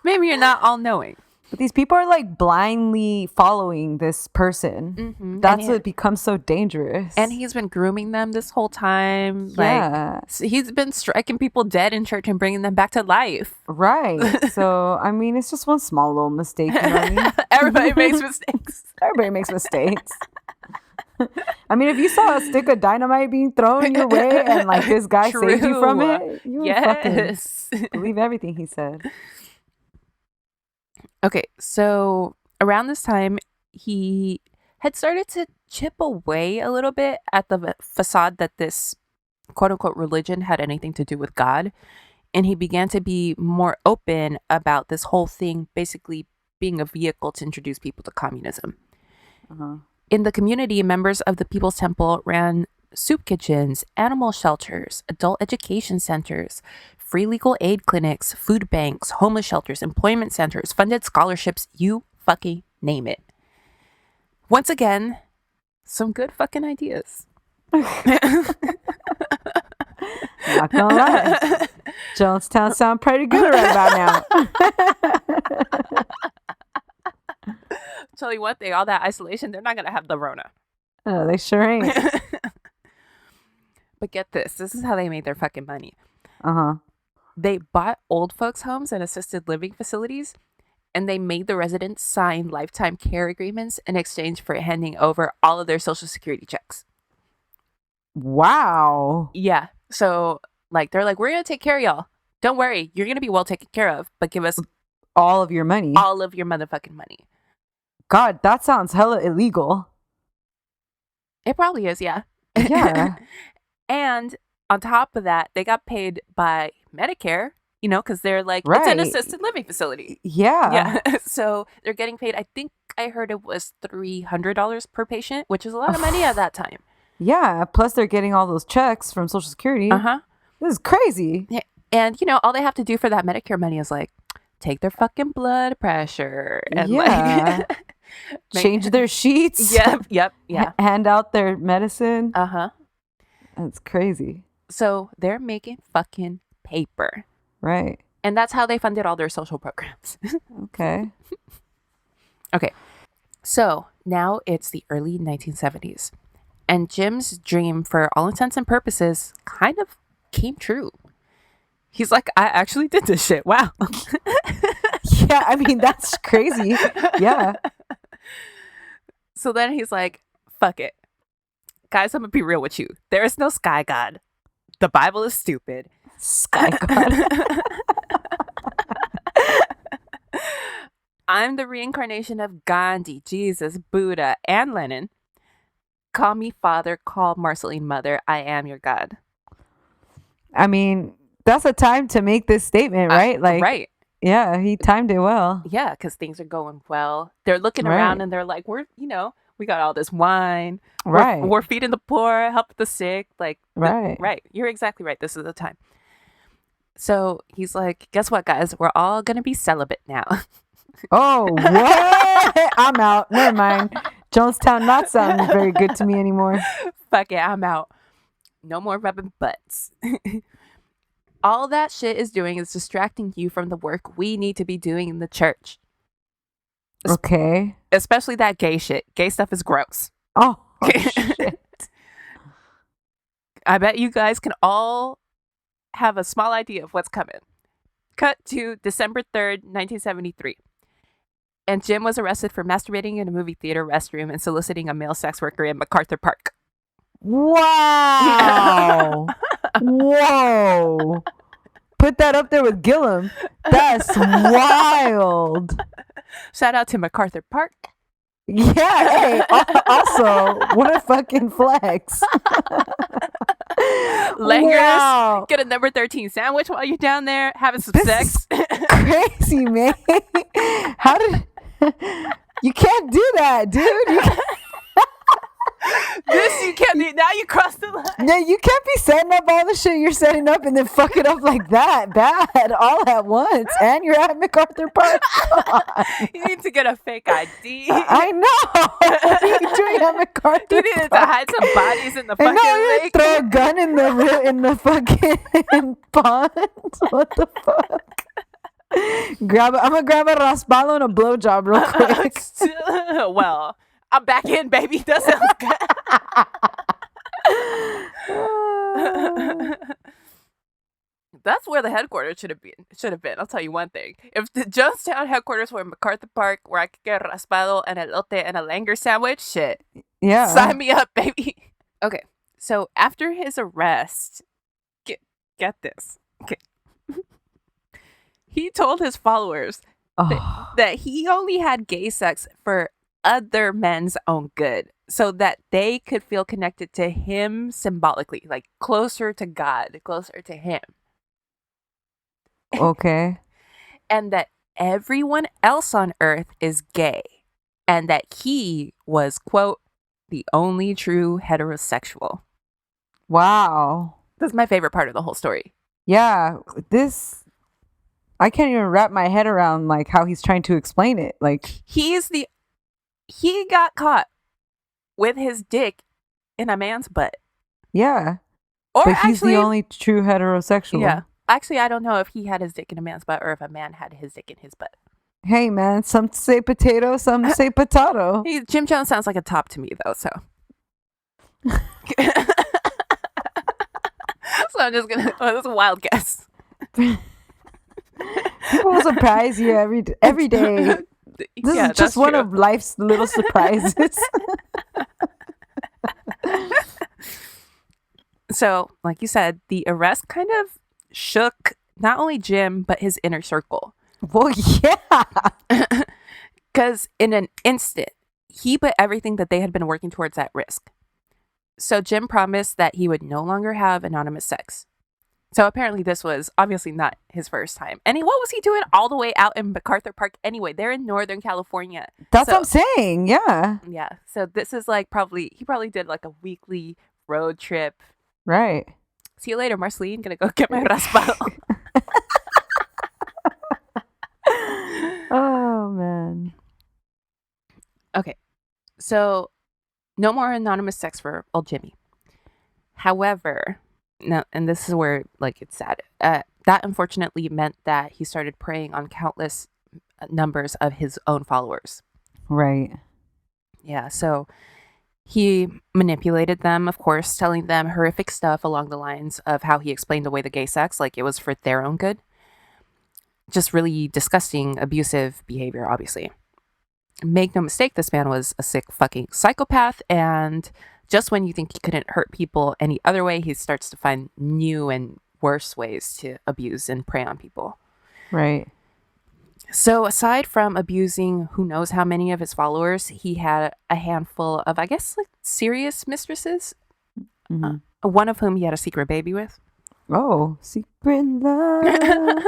maybe you're not all knowing. But these people are like blindly following this person. Mm-hmm. That's what becomes so dangerous. And he's been grooming them this whole time. Yeah. Like, he's been striking people dead in church and bringing them back to life. Right. So, I mean, it's just one small little mistake. You know what I mean? Everybody makes mistakes. Everybody makes mistakes. I mean, if you saw a stick of dynamite being thrown your way and like this guy saved you from it, you would fucking believe everything he said. Okay, so around this time, he had started to chip away a little bit at the facade that this quote-unquote religion had anything to do with God. And he began to be more open about this whole thing basically being a vehicle to introduce people to communism. Uh-huh. In the community, members of the People's Temple ran soup kitchens, animal shelters, adult education centers, free legal aid clinics, food banks, homeless shelters, employment centers, funded scholarships, you fucking name it. Once again, some good fucking ideas. Not gonna lie. Jonestown sound pretty good right about now. Tell you one thing, all that isolation, they're not gonna have the Rona. Oh, they sure ain't. But get this is how they made their fucking money. Uh-huh. They bought old folks' homes and assisted living facilities, and they made the residents sign lifetime care agreements in exchange for handing over all of their Social Security checks. Wow. Yeah. So, like, they're like, we're going to take care of y'all. Don't worry. You're going to be well taken care of, but give us all of your money. All of your motherfucking money. God, that sounds hella illegal. It probably is, yeah. Yeah. And on top of that, they got paid by Medicare, you know, because they're like, right. It's an assisted living facility. Yeah. Yeah. So they're getting paid, I think I heard it was $300 per patient, which is a lot of money at that time. Yeah. Plus they're getting all those checks from Social Security. Uh-huh. This is crazy. Yeah. And, you know, all they have to do for that Medicare money is like, take their fucking blood pressure. And like change their sheets. Yep. Yeah. Hand out their medicine. Uh-huh. That's crazy. So they're making fucking paper. Right. And that's how they funded all their social programs. Okay. Okay. So now it's the early 1970s. And Jim's dream, for all intents and purposes, kind of came true. He's like, I actually did this shit. Wow. Yeah, I mean, that's crazy. Yeah. So then he's like, fuck it. Guys, I'm going to be real with you. There is no sky god. The Bible is stupid. Sky god. I'm the reincarnation of Gandhi, Jesus, Buddha, and Lenin. Call me father, call Marceline mother. I am your God. I mean, that's a time to make this statement, right? Like, right. Yeah, he timed it well. Yeah, because things are going well. They're looking around and they're like, we got all this wine. Right. We're feeding the poor, help the sick. Like, right. Right. You're exactly right. This is the time. So he's like, guess what, guys? We're all going to be celibate now. Oh, what? I'm out. Never mind. Jonestown not sounding very good to me anymore. Fuck it. I'm out. No more rubbing butts. All that shit is doing is distracting you from the work we need to be doing in the church. Okay. Especially that gay shit. Gay stuff is gross. Oh, shit. I bet you guys can all have a small idea of what's coming. Cut to December 3rd, 1973. And Jim was arrested for masturbating in a movie theater restroom and soliciting a male sex worker in MacArthur Park. Wow. Whoa. Put that up there with Gillum. That's wild. Shout out to MacArthur Park. Yeah. Hey, also, what a fucking flex. Langers, Wow. get a number 13 sandwich while you're down there having some sex. Crazy, man. How did you can't do that, dude? You can't do. Now you crossed the line. Yeah, you can't be setting up all the shit you're setting up and then fuck it up like that bad all at once. And you're at MacArthur Park. You need to get a fake ID. I know. What are you doing at MacArthur You needed to hide some bodies in the And fucking now you lake. throw a gun in the fucking pond. What the fuck? I'm gonna grab a Raspado and a blowjob real quick. Well, I'm back in, baby. That sounds good. That's where the headquarters should have been. I'll tell you one thing. If the Jonestown headquarters were in MacArthur Park, where I could get Raspado and elote and a Langer sandwich, shit. Yeah. Sign me up, baby. Okay, so after his arrest, get this. Okay. He told his followers that he only had gay sex for other men's own good, so that they could feel connected to him symbolically, like closer to God, closer to him. Okay. And that everyone else on earth is gay, and that he was, quote, the only true heterosexual. Wow. That's my favorite part of the whole story. Yeah, I can't even wrap my head around like how he's trying to explain it. Like He got caught with his dick in a man's butt. yeah. Or But he's actually, the only true heterosexual. yeah. Actually, I don't know if he had his dick in a man's butt or if a man had his dick in his butt. Hey man, some say potato, some say potato. Jim Jones sounds like a top to me, though, so. So I'm just gonna. Oh, that's a wild guess. People will surprise you every day. This is just one of life's little surprises. So, like you said, the arrest kind of shook not only Jim, but his inner circle. Well, yeah. Because in an instant, he put everything that they had been working towards at risk. So Jim promised that he would no longer have anonymous sex. So apparently this was obviously not his first time. And what was he doing all the way out in MacArthur Park anyway? They're in Northern California. That's what I'm saying. Yeah. Yeah. So this is like he probably did like a weekly road trip. Right. See you later, Marceline. Gonna go get my raspado. Oh, man. Okay. So no more anonymous sex for old Jimmy. However, no, and this is where like it's sad. That unfortunately meant that he started preying on countless numbers of his own followers. Right. Yeah, so he manipulated them, of course, telling them horrific stuff along the lines of how he explained away the gay sex like it was for their own good. Just really disgusting, abusive behavior, obviously. Make no mistake, this man was a sick fucking psychopath, and just when you think he couldn't hurt people any other way, he starts to find new and worse ways to abuse and prey on people. Right. So aside from abusing who knows how many of his followers, he had a handful of, I guess, like serious mistresses. Mm-hmm. One of whom he had a secret baby with. Oh, secret love.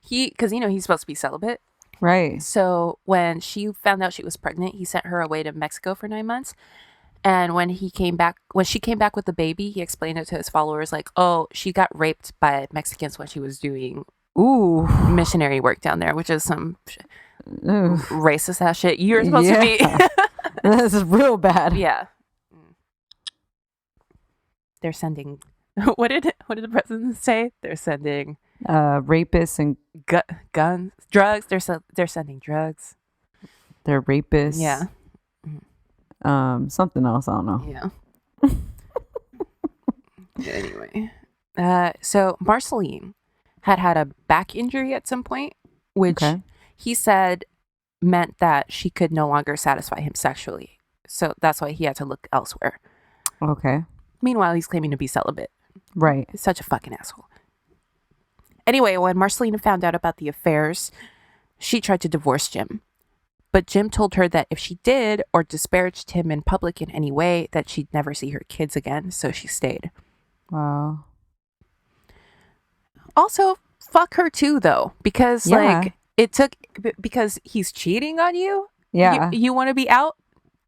Because, he's supposed to be celibate. Right. So when she found out she was pregnant, he sent her away to Mexico for 9 months. And when she came back with the baby, he explained it to his followers like, oh, she got raped by Mexicans when she was doing missionary work down there, which is some racist ass shit you're supposed to be. This is real bad. Yeah. They're sending what did the president say? They're sending rapists and guns, drugs. They're sending drugs. They're rapists. Yeah. Something else, I don't know. Yeah. Anyway. So Marceline had a back injury at some point, which he said meant that she could no longer satisfy him sexually. So that's why he had to look elsewhere. Okay. Meanwhile, he's claiming to be celibate. Right. He's such a fucking asshole. Anyway, when Marcelina found out about the affairs, she tried to divorce Jim. But Jim told her that if she did or disparaged him in public in any way, that she'd never see her kids again. So she stayed. Wow. Also, fuck her too, though. Because, like, it took... Because he's cheating on you? Yeah. You want to be out?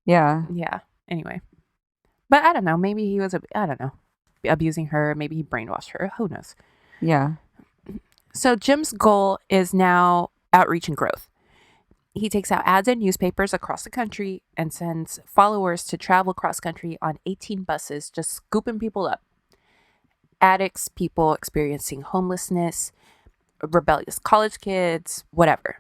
Yeah. Yeah. Anyway. But I don't know. Maybe he was, I don't know, abusing her. Maybe he brainwashed her. Who knows? Yeah. So Jim's goal is now outreach and growth. He takes out ads in newspapers across the country and sends followers to travel cross country on 18 buses, just scooping people up. Addicts, people experiencing homelessness, rebellious college kids, whatever.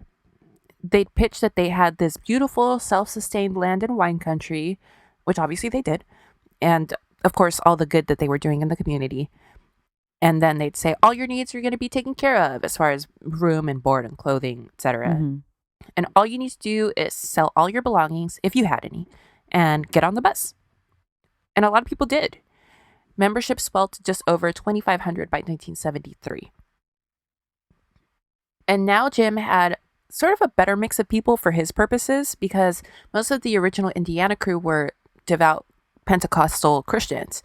They'd pitch that they had this beautiful, self-sustained land and wine country, which obviously they did. And, of course, all the good that they were doing in the community. And then they'd say, all your needs are going to be taken care of as far as room and board and clothing, etc. Mm-hmm. And all you need to do is sell all your belongings, if you had any, and get on the bus. And a lot of people did. Membership swelled to just over 2,500 by 1973. And now Jim had sort of a better mix of people for his purposes, because most of the original Indiana crew were devout Pentecostal Christians.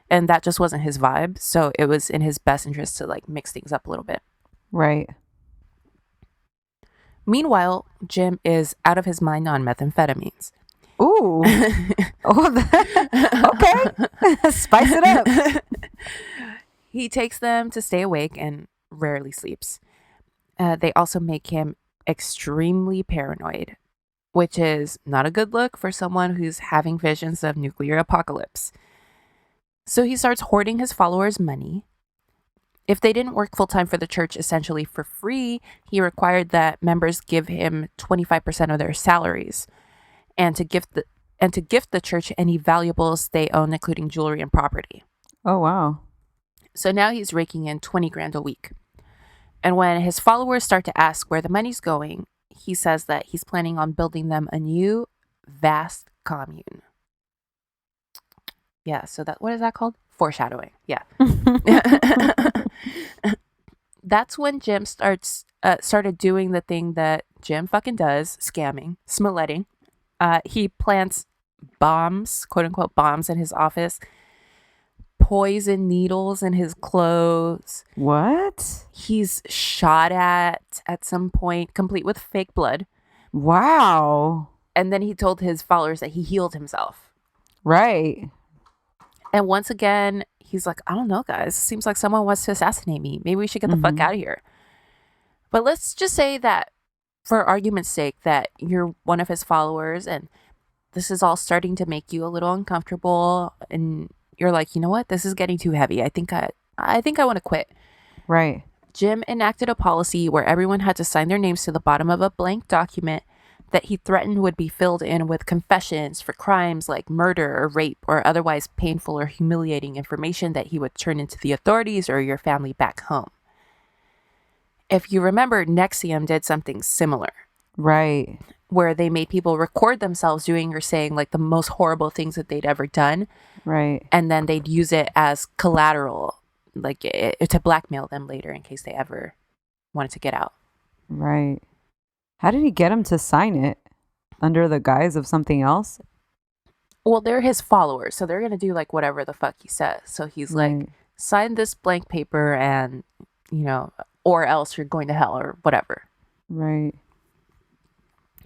And that just wasn't his vibe. So it was in his best interest to like mix things up a little bit. Right. Meanwhile, Jim is out of his mind on methamphetamines. Ooh. Okay. Spice it up. He takes them to stay awake and rarely sleeps. They also make him extremely paranoid, which is not a good look for someone who's having visions of nuclear apocalypse. So he starts hoarding his followers' money. If they didn't work full-time for the church essentially for free, he required that members give him 25% of their salaries and to gift the church any valuables they own, including jewelry and property. Oh, wow. So now he's raking in 20 grand a week. And when his followers start to ask where the money's going, he says that he's planning on building them a new, vast commune. Yeah, so what is that called? Foreshadowing. Yeah. That's when Jim started doing the thing that Jim fucking does, scamming, smoletting. He plants bombs, quote unquote bombs, in his office, poison needles in his clothes. What? He's shot at some point, complete with fake blood. Wow. And then he told his followers that he healed himself. Right. And once again, he's like, I don't know, guys. It seems like someone wants to assassinate me. Maybe we should get the fuck out of here. But let's just say that, for argument's sake, that you're one of his followers and this is all starting to make you a little uncomfortable. And you're like, you know what? This is getting too heavy. I think I want to quit. Right. Jim enacted a policy where everyone had to sign their names to the bottom of a blank document that he threatened would be filled in with confessions for crimes like murder or rape or otherwise painful or humiliating information that he would turn into the authorities or your family back home. If you remember, NXIVM did something similar. Right. Where they made people record themselves doing or saying like the most horrible things that they'd ever done. Right. And then they'd use it as collateral, like to blackmail them later in case they ever wanted to get out. Right. How did he get him to sign it? Under the guise of something else? Well, they're his followers, so they're going to do like whatever the fuck he says. So he's like, sign this blank paper and, you know, or else you're going to hell or whatever. Right.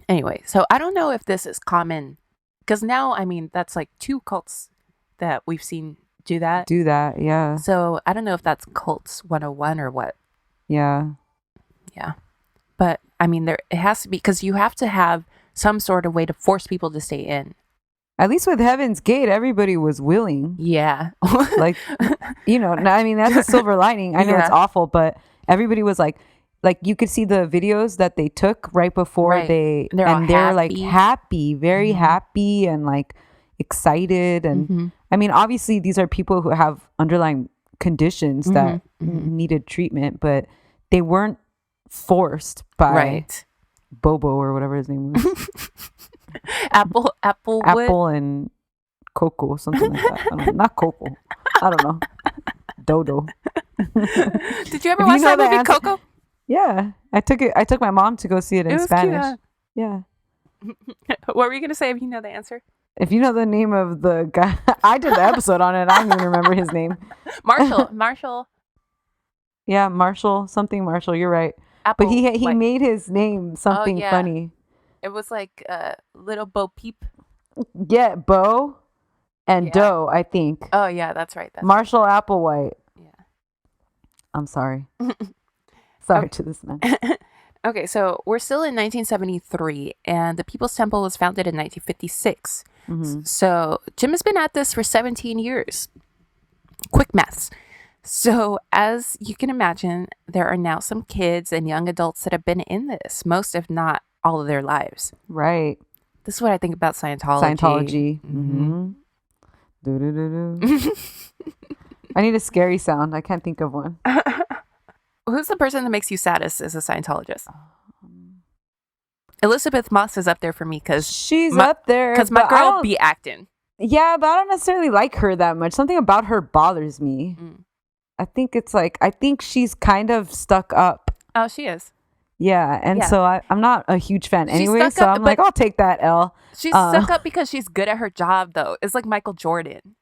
Anyway, so I don't know if this is common because now, I mean, that's like 2 cults that we've seen do that. Yeah. So I don't know if that's cults 101 or what. Yeah. Yeah. But I mean, it has to be because you have to have some sort of way to force people to stay in. At least with Heaven's Gate, everybody was willing. Yeah. Like, you know, I mean, that's a silver lining. I know it's awful, but everybody was like you could see the videos that they took right before they're like happy, very happy and like excited. And I mean, obviously these are people who have underlying conditions that needed treatment, but they weren't forced by Bobo or whatever his name was. Apple And Coco, something like that. I don't know. Not Coco. I don't know. Dodo. Did you ever watch that movie, Coco? Yeah, I took my mom to go see it in Spanish. Cute, huh? Yeah. What were you gonna say if you know the answer? If you know the name of the guy, I did the episode on it. I don't even remember his name. Marshall. Yeah, Marshall. You're right. Apple, but he made his name something funny. It was like Little Bo Peep. Yeah, Bo and Doe, I think. Oh yeah, that's right. Marshall Applewhite. Yeah. I'm sorry. Sorry to this man. Okay, so we're still in 1973, and the People's Temple was founded in 1956. Mm-hmm. So Jim has been at this for 17 years. Quick maths. So as you can imagine, there are now some kids and young adults that have been in this, most if not all of their lives. Right. This is what I think about Scientology. Mm-hmm. I need a scary sound. I can't think of one. Who's the person that makes you saddest as a Scientologist? Elizabeth Moss is up there for me because she's up there. Because my girl be acting. Yeah, but I don't necessarily like her that much. Something about her bothers me. I think it's like, I think she's kind of stuck up. Oh, she is. Yeah, and so I'm not a huge fan anyway, so I'm like, I'll take that L. She's stuck up because she's good at her job, though. It's like Michael Jordan.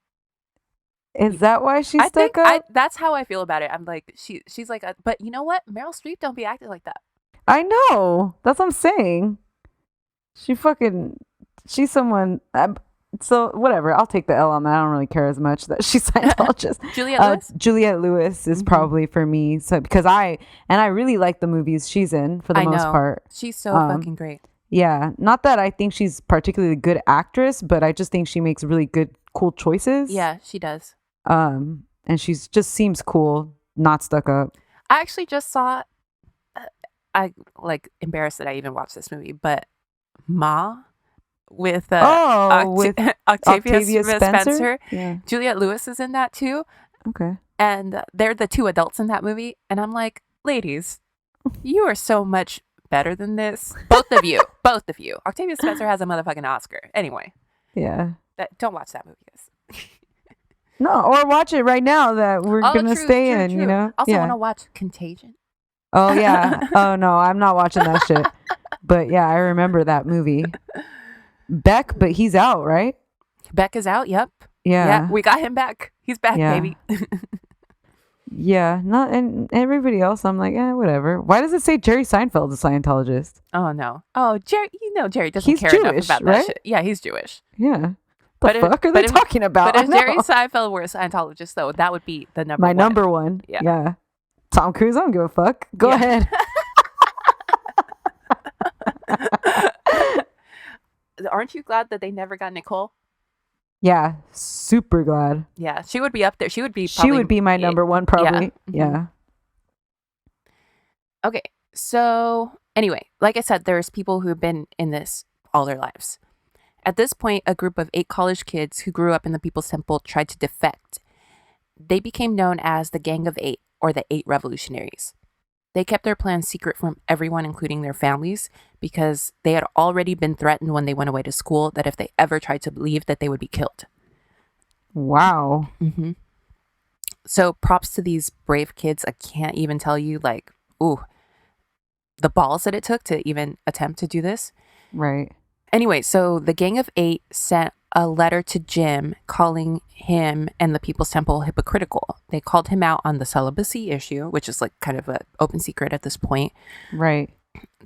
Is that why she's stuck up? That's how I feel about it. I'm like, she's like, but you know what? Meryl Streep don't be acting like that. I know. That's what I'm saying. She's someone. So whatever. I'll take the L on that. I don't really care as much that she's Scientologist. Juliette Lewis is probably for me. So because I really like the movies she's in for the most part. She's so fucking great. Yeah. Not that I think she's particularly a good actress, but I just think she makes really good, cool choices. Yeah, she does. And she's just seems cool, not stuck up. I actually just saw. I like embarrassed that I even watched this movie, but Ma with Octavia Spencer. Yeah. Juliette Lewis is in that too. Okay. And they're the two adults in that movie, and I'm like, ladies, you are so much better than this. Both of you. Octavia Spencer has a motherfucking Oscar. Anyway. Yeah. Don't watch that movie, guys. No, or watch it right now that we're gonna stay in. You know. Also, want to watch Contagion. Oh yeah. Oh no, I'm not watching that shit. But yeah, I remember that movie. Beck, but he's out, right? Beck is out. Yep. Yeah. We got him back. He's back, baby. Yeah. Not and everybody else. I'm like, whatever. Why does it say Jerry Seinfeld's a Scientologist? Oh no. Oh, Jerry. Jerry doesn't care enough about that shit. Yeah, he's Jewish. Yeah. The fuck are they talking about? But if Jerry Seinfeld were a Scientologist, though, that would be the number one. My number one. Yeah. Tom Cruise, I don't give a fuck. Go ahead. Aren't you glad that they never got Nicole? Yeah, super glad. Yeah, she would be up there. She would be my number one, probably. Yeah. Okay, so anyway, like I said, there's people who have been in this all their lives. At this point, a group of 8 college kids who grew up in the People's Temple tried to defect. They became known as the Gang of 8, or the 8 Revolutionaries. They kept their plans secret from everyone, including their families, because they had already been threatened when they went away to school that if they ever tried to leave, that they would be killed. Wow. Mm-hmm. So props to these brave kids. I can't even tell you, the balls that it took to even attempt to do this. Right. Anyway, so the Gang of 8 sent a letter to Jim calling him and the People's Temple hypocritical. They called him out on the celibacy issue, which is like kind of an open secret at this point. Right.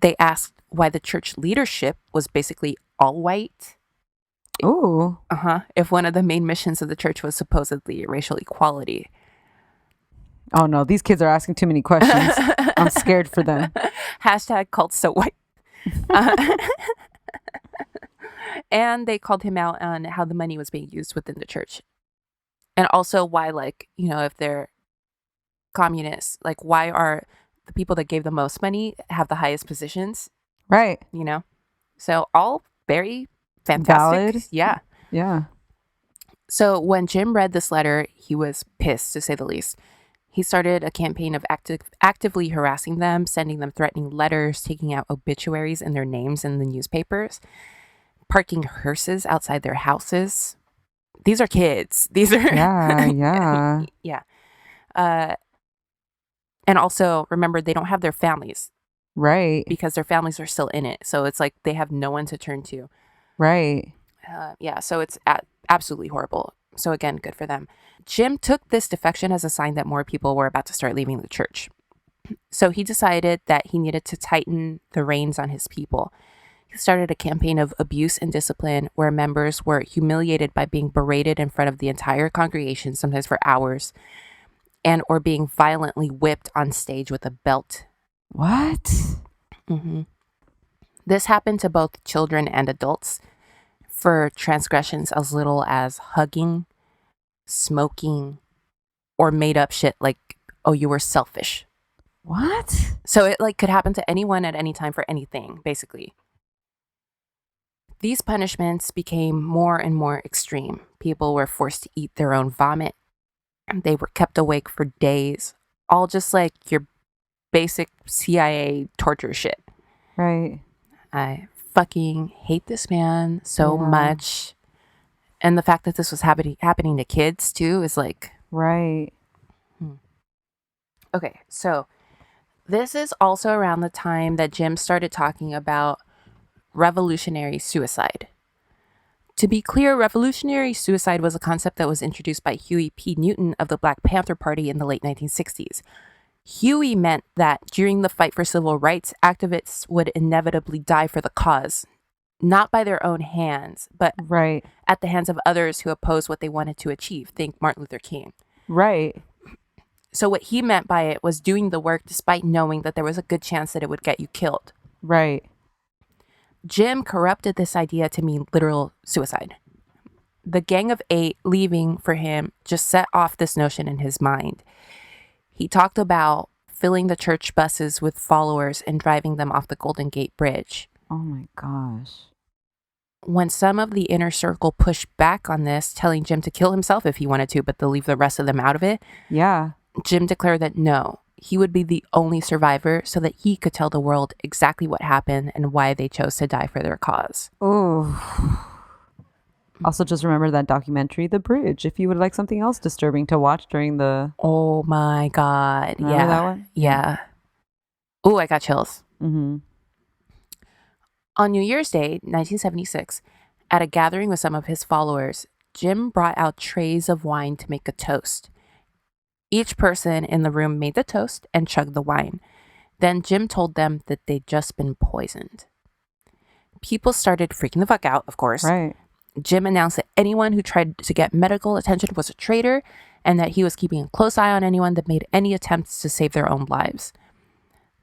They asked why the church leadership was basically all white. Ooh. If one of the main missions of the church was supposedly racial equality. Oh no, these kids are asking too many questions. I'm scared for them. Hashtag cult so white. And they called him out on how the money was being used within the church. And also why, if they're communists, why are the people that gave the most money have the highest positions? Right. So all very fantastic. Valid. Yeah. Yeah. So when Jim read this letter, he was pissed, to say the least. He started a campaign of actively harassing them, sending them threatening letters, taking out obituaries and their names in the newspapers, parking hearses outside their houses. These are kids. These are Yeah. yeah. And also remember, they don't have their families, Right. because their families are still in it. So it's like they have no one to turn to. Right. Yeah. So it's absolutely horrible. So again, good for them. Jim took this defection as a sign that more people were about to start leaving the church. So he decided that he needed to tighten the reins on his people. He started a campaign of abuse and discipline where members were humiliated by being berated in front of the entire congregation, sometimes for hours, and or being violently whipped on stage with a belt. What? Mm-hmm. This happened to both children and adults for transgressions as little as hugging, smoking, or made up shit like, oh, you were selfish. What? So it like could happen to anyone at any time for anything, basically. These punishments became more and more extreme. People were forced to eat their own vomit. They were kept awake for days, all just like your basic CIA torture shit. Right. I fucking hate this man so much. And the fact that this was happening to kids too is like... Right. Okay, so this is also around the time that Jim started talking about revolutionary suicide. To be clear, revolutionary suicide was a concept that was introduced by Huey P. Newton of the Black Panther Party in the late 1960s. Huey meant that during the fight for civil rights, activists would inevitably die for the cause, not by their own hands, but right at the hands of others who opposed what they wanted to achieve. Think Martin Luther King. Right. So what he meant by it was doing the work despite knowing that there was a good chance that it would get you killed. Right. Jim corrupted this idea to mean literal suicide. The Gang of Eight leaving for him just set off this notion in his mind. He talked about filling the church buses with followers and driving them off the Golden Gate Bridge. Oh my gosh. When some of the inner circle pushed back on this, telling Jim to kill himself if he wanted to, but to leave the rest of them out of it, yeah, Jim declared that no, he would be the only survivor so that he could tell the world exactly what happened and why they chose to die for their cause. Oh. Also, just remember that documentary, The Bridge, if you would like something else disturbing to watch during the... Oh my God. Remember that one? Yeah. Oh, I got chills. Mm-hmm. On New Year's Day, 1976, at a gathering with some of his followers, Jim brought out trays of wine to make a toast. Each person in the room made the toast and chugged the wine. Then Jim told them that they'd just been poisoned. People started freaking the fuck out, of course. Right. Jim announced that anyone who tried to get medical attention was a traitor and that he was keeping a close eye on anyone that made any attempts to save their own lives.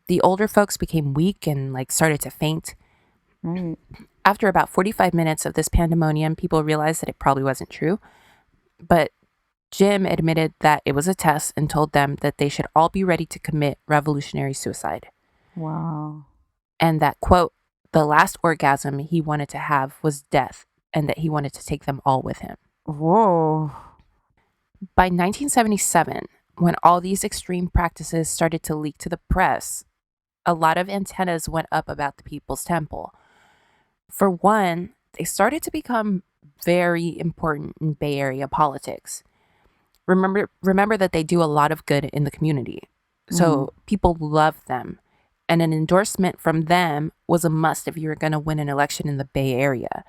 The older folks became weak and started to faint. Right. After about 45 minutes of this pandemonium, people realized that it probably wasn't true. But Jim admitted that it was a test and told them that they should all be ready to commit revolutionary suicide. Wow. And that, quote, the last orgasm he wanted to have was death, and that he wanted to take them all with him. Whoa. By 1977, when all these extreme practices started to leak to the press, a lot of antennas went up about the People's Temple. For one, they started to become very important in Bay Area politics. Remember that they do a lot of good in the community. So people love them. And an endorsement from them was a must if you were going to win an election in the Bay Area.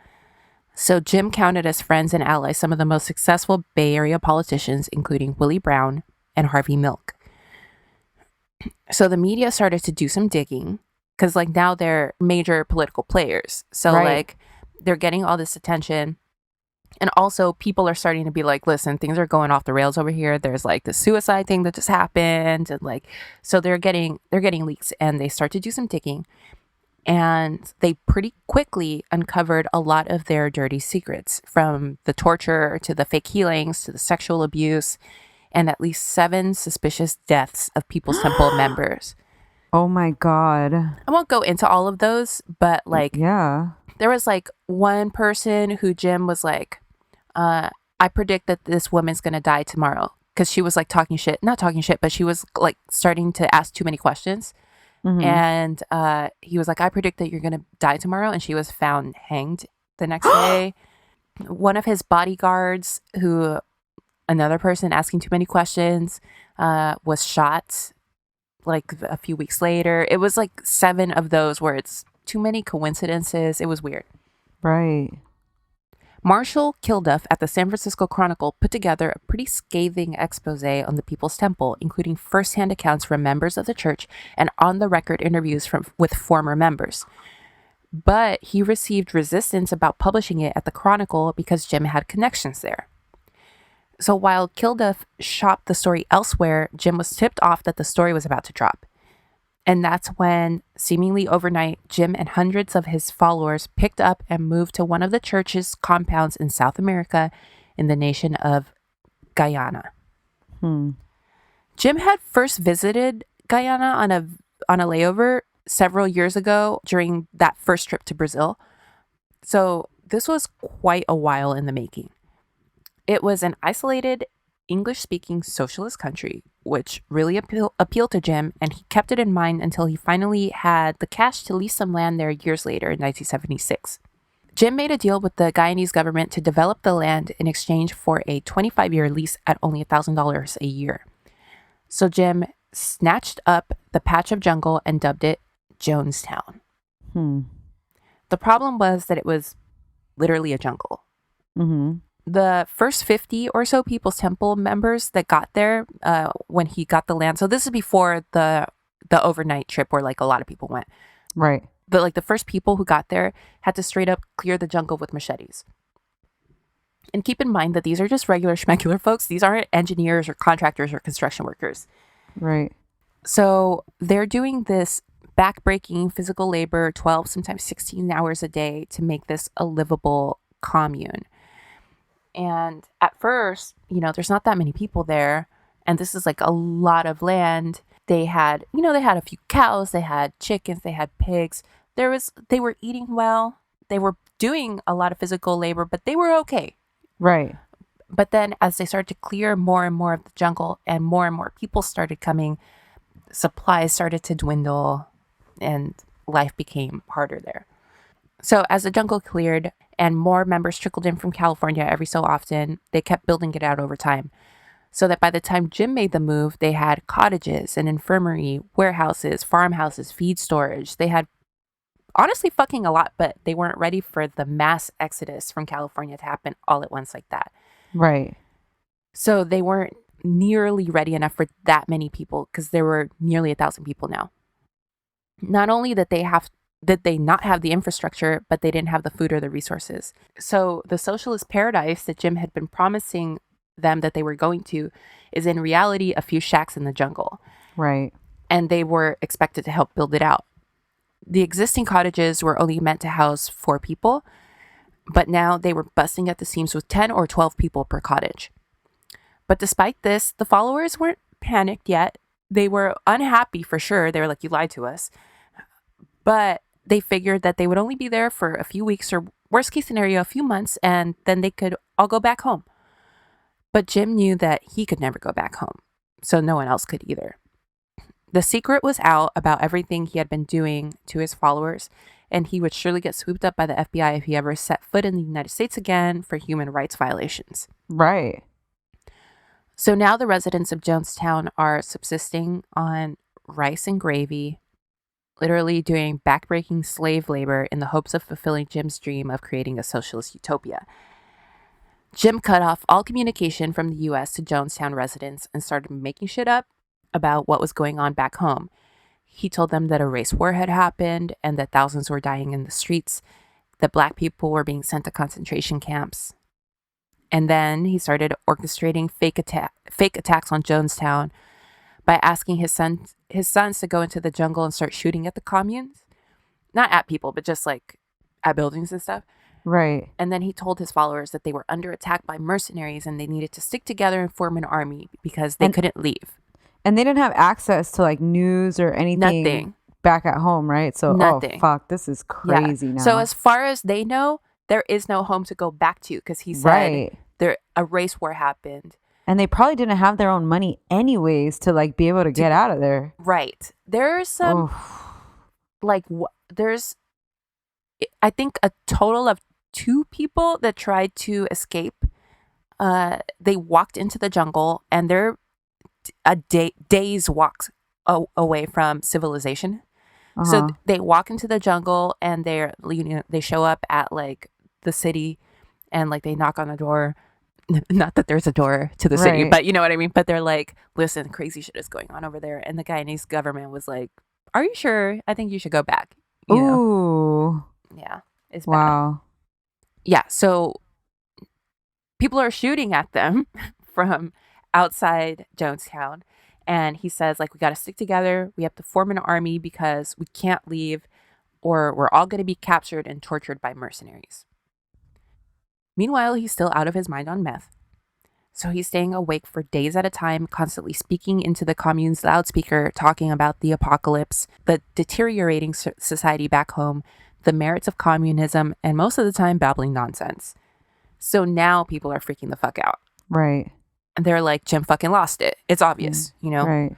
So Jim counted as friends and allies some of the most successful Bay Area politicians, including Willie Brown and Harvey Milk. So the media started to do some digging because now they're major political players. So right. They're getting all this attention. And also people are starting to be like, listen, things are going off the rails over here. There's the suicide thing that just happened. And so they're getting leaks, and they start to do some digging. And they pretty quickly uncovered a lot of their dirty secrets, from the torture to the fake healings to the sexual abuse, and at least 7 suspicious deaths of People's Temple members. Oh my God. I won't go into all of those, but yeah, there was one person who Jim was I predict that this woman's going to die tomorrow. because she was like not talking shit, but she was like starting to ask too many questions. Mm-hmm. And he was like, I predict that you're going to die tomorrow. And she was found hanged the next day. One of his bodyguards, another person asking too many questions, was shot like a few weeks later. It was like 7 of those where it's too many coincidences. It was weird. Right. Marshall Kilduff at the San Francisco Chronicle put together a pretty scathing expose on the People's Temple, including firsthand accounts from members of the church and on-the-record interviews with former members. But he received resistance about publishing it at the Chronicle because Jim had connections there. So while Kilduff shopped the story elsewhere, Jim was tipped off that the story was about to drop. And that's when, seemingly overnight, Jim and hundreds of his followers picked up and moved to one of the church's compounds in South America in the nation of Guyana. Jim had first visited Guyana on a layover several years ago during that first trip to Brazil. So this was quite a while in the making. It was an isolated, English-speaking socialist country, which really appealed to Jim, and he kept it in mind until he finally had the cash to lease some land there years later in 1976. Jim made a deal with the Guyanese government to develop the land in exchange for a 25-year lease at only $1,000 a year. So Jim snatched up the patch of jungle and dubbed it Jonestown. The problem was that it was literally a jungle. The first 50 or so People's Temple members that got there when he got the land. So this is before the overnight trip where like a lot of people went. Right. But like the first people who got there had to straight up clear the jungle with machetes. And keep in mind that these are just regular schmegular folks. These aren't engineers or contractors or construction workers. Right. So they're doing this backbreaking physical labor, 12, sometimes 16 hours a day to make this a livable commune. And at first, there's not that many people there. And this is like a lot of land. They had a few cows, they had chickens, they had pigs. They were eating well. They were doing a lot of physical labor, but they were okay. Right. But then as they started to clear more and more of the jungle and more people started coming, supplies started to dwindle and life became harder there. So as the jungle cleared and more members trickled in from California every so often, they kept building it out over time. So that by the time Jim made the move, they had cottages, an infirmary, warehouses, farmhouses, feed storage. They had honestly fucking a lot, but they weren't ready for the mass exodus from California to happen all at once like that. Right. So they weren't nearly ready enough for that many people because there were nearly 1,000 people now. Not only did they not have the infrastructure, but they didn't have the food or the resources. So the socialist paradise that Jim had been promising them that they were going to is in reality a few shacks in the jungle. Right. And they were expected to help build it out. The existing cottages were only meant to house 4 people, but now they were busting at the seams with 10 or 12 people per cottage. But despite this, the followers weren't panicked yet. They were unhappy for sure. They were like, you lied to us. But they figured that they would only be there for a few weeks or worst case scenario, a few months, and then they could all go back home. But Jim knew that he could never go back home, so no one else could either. The secret was out about everything he had been doing to his followers, and he would surely get swooped up by the FBI if he ever set foot in the United States again for human rights violations. Right. So now the residents of Jonestown are subsisting on rice and gravy, literally doing backbreaking slave labor in the hopes of fulfilling Jim's dream of creating a socialist utopia. Jim cut off all communication from the U.S. to Jonestown residents and started making shit up about what was going on back home. He told them that a race war had happened and that thousands were dying in the streets, that Black people were being sent to concentration camps. And then he started orchestrating fake attacks on Jonestown by asking his sons to go into the jungle and start shooting at the communes. Not at people, but just like at buildings and stuff. Right. And then he told his followers that they were under attack by mercenaries and they needed to stick together and form an army because they couldn't leave. And they didn't have access to like news or anything. Nothing. Back at home, right? So, Nothing. Oh, fuck, this is crazy now. So as far as they know, there is no home to go back to because he said a race war happened. And they probably didn't have their own money anyways to like be able to get out of there. Right. There's some there's I think a total of 2 people that tried to escape. They walked into the jungle, and they're a day's walk away from civilization. So they walk into the jungle, and they show up at like the city, and like they knock on the door. Not that there's a door to the city, but you know what I mean. But they're like, "Listen, crazy shit is going on over there." And the Guyanese government was like, "Are you sure? I think you should go back." You know? Yeah, it's bad. Wow. Yeah, so people are shooting at them from outside Jonestown, and he says, like, we got to stick together. We have to form an army because we can't leave, or we're all going to be captured and tortured by mercenaries. Meanwhile, he's still out of his mind on meth. So he's staying awake for days at a time, constantly speaking into the commune's loudspeaker, talking about the apocalypse, the deteriorating society back home, the merits of communism, and most of the time babbling nonsense. So now people are freaking the fuck out. Right. And they're like, Jim fucking lost it. It's obvious, you know? Right.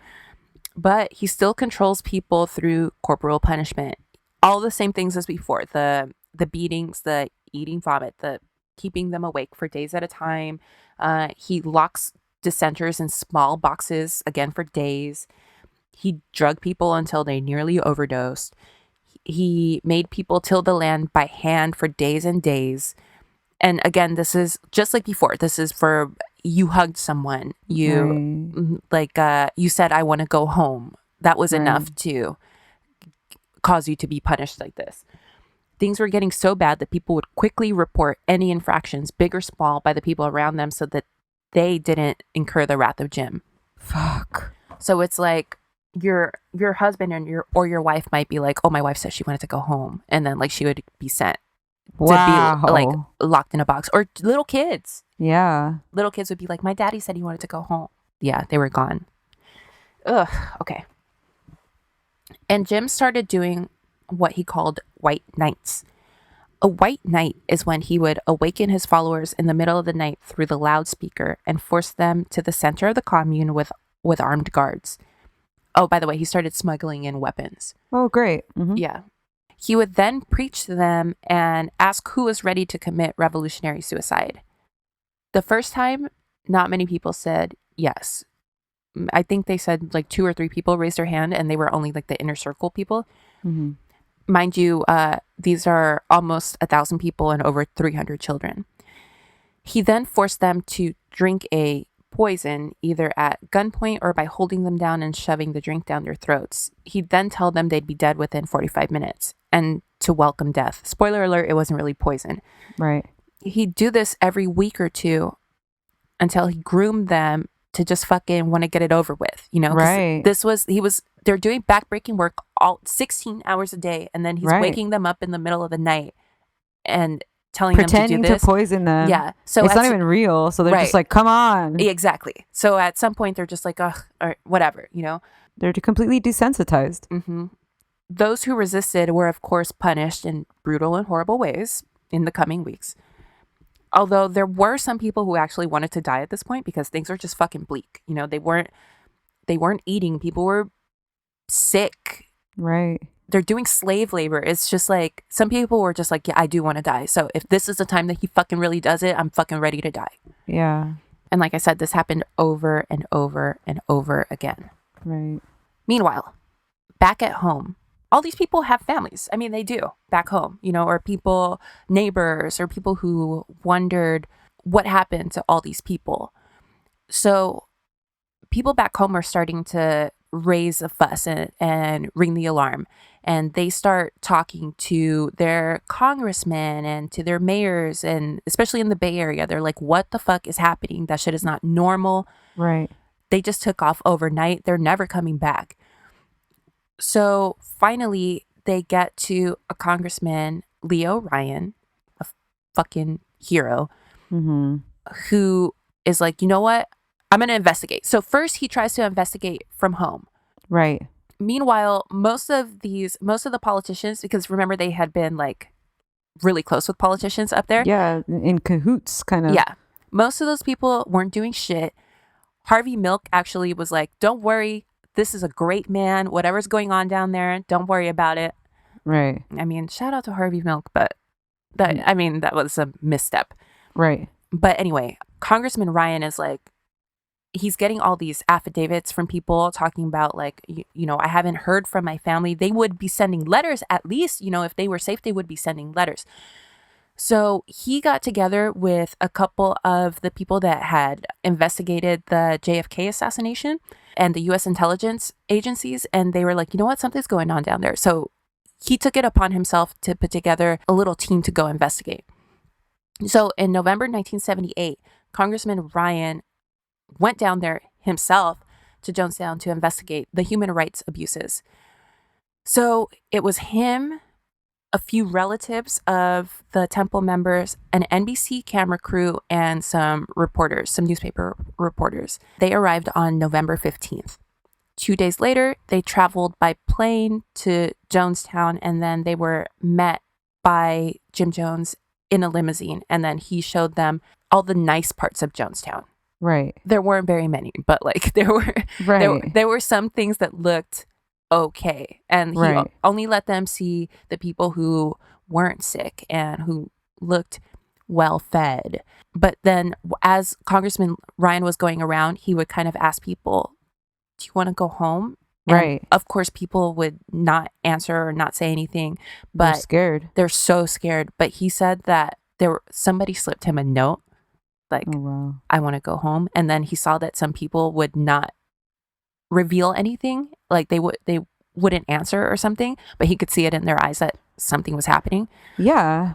But he still controls people through corporal punishment. All the same things as before. The beatings, the eating vomit, the keeping them awake for days at a time. He locks dissenters in small boxes, again, for days. He drugged people until they nearly overdosed. He made people till the land by hand for days and days. And again, this is just like before. This is for you hugged someone. You you said, I want to go home. That was enough to cause you to be punished like this. Things were getting so bad that people would quickly report any infractions, big or small, by the people around them so that they didn't incur the wrath of Jim. Fuck. So it's like your husband and your wife might be like, oh, my wife said she wanted to go home. And then like she would be sent to be like locked in a box. Or little kids. Yeah. Little kids would be like, my daddy said he wanted to go home. Yeah, they were gone. Ugh, okay. And Jim started doing what he called white nights. A white night is when he would awaken his followers in the middle of the night through the loudspeaker and force them to the center of the commune with armed guards. Oh, by the way, he started smuggling in weapons. Oh, great. Mm-hmm. Yeah. He would then preach to them and ask who was ready to commit revolutionary suicide. The first time, not many people said yes. I think they said like 2 or 3 people raised their hand, and they were only like the inner circle people. Mm-hmm. Mind you, these are almost 1,000 people and over 300 children. He then forced them to drink a poison, either at gunpoint or by holding them down and shoving the drink down their throats. He'd then tell them they'd be dead within 45 minutes and to welcome death. Spoiler alert, it wasn't really poison. Right. He'd do this every week or two until he groomed them to just fucking want to get it over with, you know? Right. They're doing backbreaking work all 16 hours a day, and then he's waking them up in the middle of the night and telling pretending them to do this. To poison them. Yeah. So it's not even real. So they're just like, come on. Exactly. So at some point they're just like, ugh, or whatever, you know? They're completely desensitized. Mm-hmm. Those who resisted were, of course, punished in brutal and horrible ways in the coming weeks. Although there were some people who actually wanted to die at this point because things are just fucking bleak. You know, they weren't eating. People were sick. Right. They're doing slave labor. It's just like some people were just like, yeah, I do want to die. So if this is the time that he fucking really does it, I'm fucking ready to die. Yeah. And like I said, this happened over and over and over again. Right. Meanwhile, back at home, all these people have families. I mean, they do back home, you know, or people, neighbors, or people who wondered what happened to all these people. So people back home are starting to raise a fuss and ring the alarm. And they start talking to their congressmen and to their mayors, and especially in the Bay Area, they're like, what the fuck is happening? That shit is not normal. Right. They just took off overnight. They're never coming back. So finally, they get to a congressman, Leo Ryan, a fucking hero, who is like, you know what? I'm going to investigate. So first he tries to investigate from home. Right. Meanwhile, most of the politicians, because remember they had been like really close with politicians up there. Yeah, in cahoots kind of. Yeah. Most of those people weren't doing shit. Harvey Milk actually was like, don't worry, this is a great man. Whatever's going on down there, don't worry about it. Right. I mean, shout out to Harvey Milk, but that was a misstep. Right. But anyway, Congressman Ryan is like, he's getting all these affidavits from people talking about like, you know, I haven't heard from my family. They would be sending letters at least, you know, if they were safe, they would be sending letters. So he got together with a couple of the people that had investigated the JFK assassination and the U.S. intelligence agencies. And they were like, you know what, something's going on down there. So he took it upon himself to put together a little team to go investigate. So in November 1978, Congressman Ryan went down there himself to Jonestown to investigate the human rights abuses. So it was him, a few relatives of the temple members, an NBC camera crew, and some reporters, some newspaper reporters. They arrived on November 15th. 2 days later, they traveled by plane to Jonestown, and then they were met by Jim Jones in a limousine, and then he showed them all the nice parts of Jonestown. Right. There weren't very many, but like there were some things that looked okay, and he only let them see the people who weren't sick and who looked well fed. But then as Congressman Ryan was going around, he would kind of ask people, do you want to go home? And right. Of course, people would not answer or not say anything, but they're scared. They're so scared. But he said that somebody slipped him a note like, oh, wow. I want to go home. And then he saw that some people would not reveal anything, like they wouldn't answer or something, but he could see it in their eyes that something was happening. Yeah.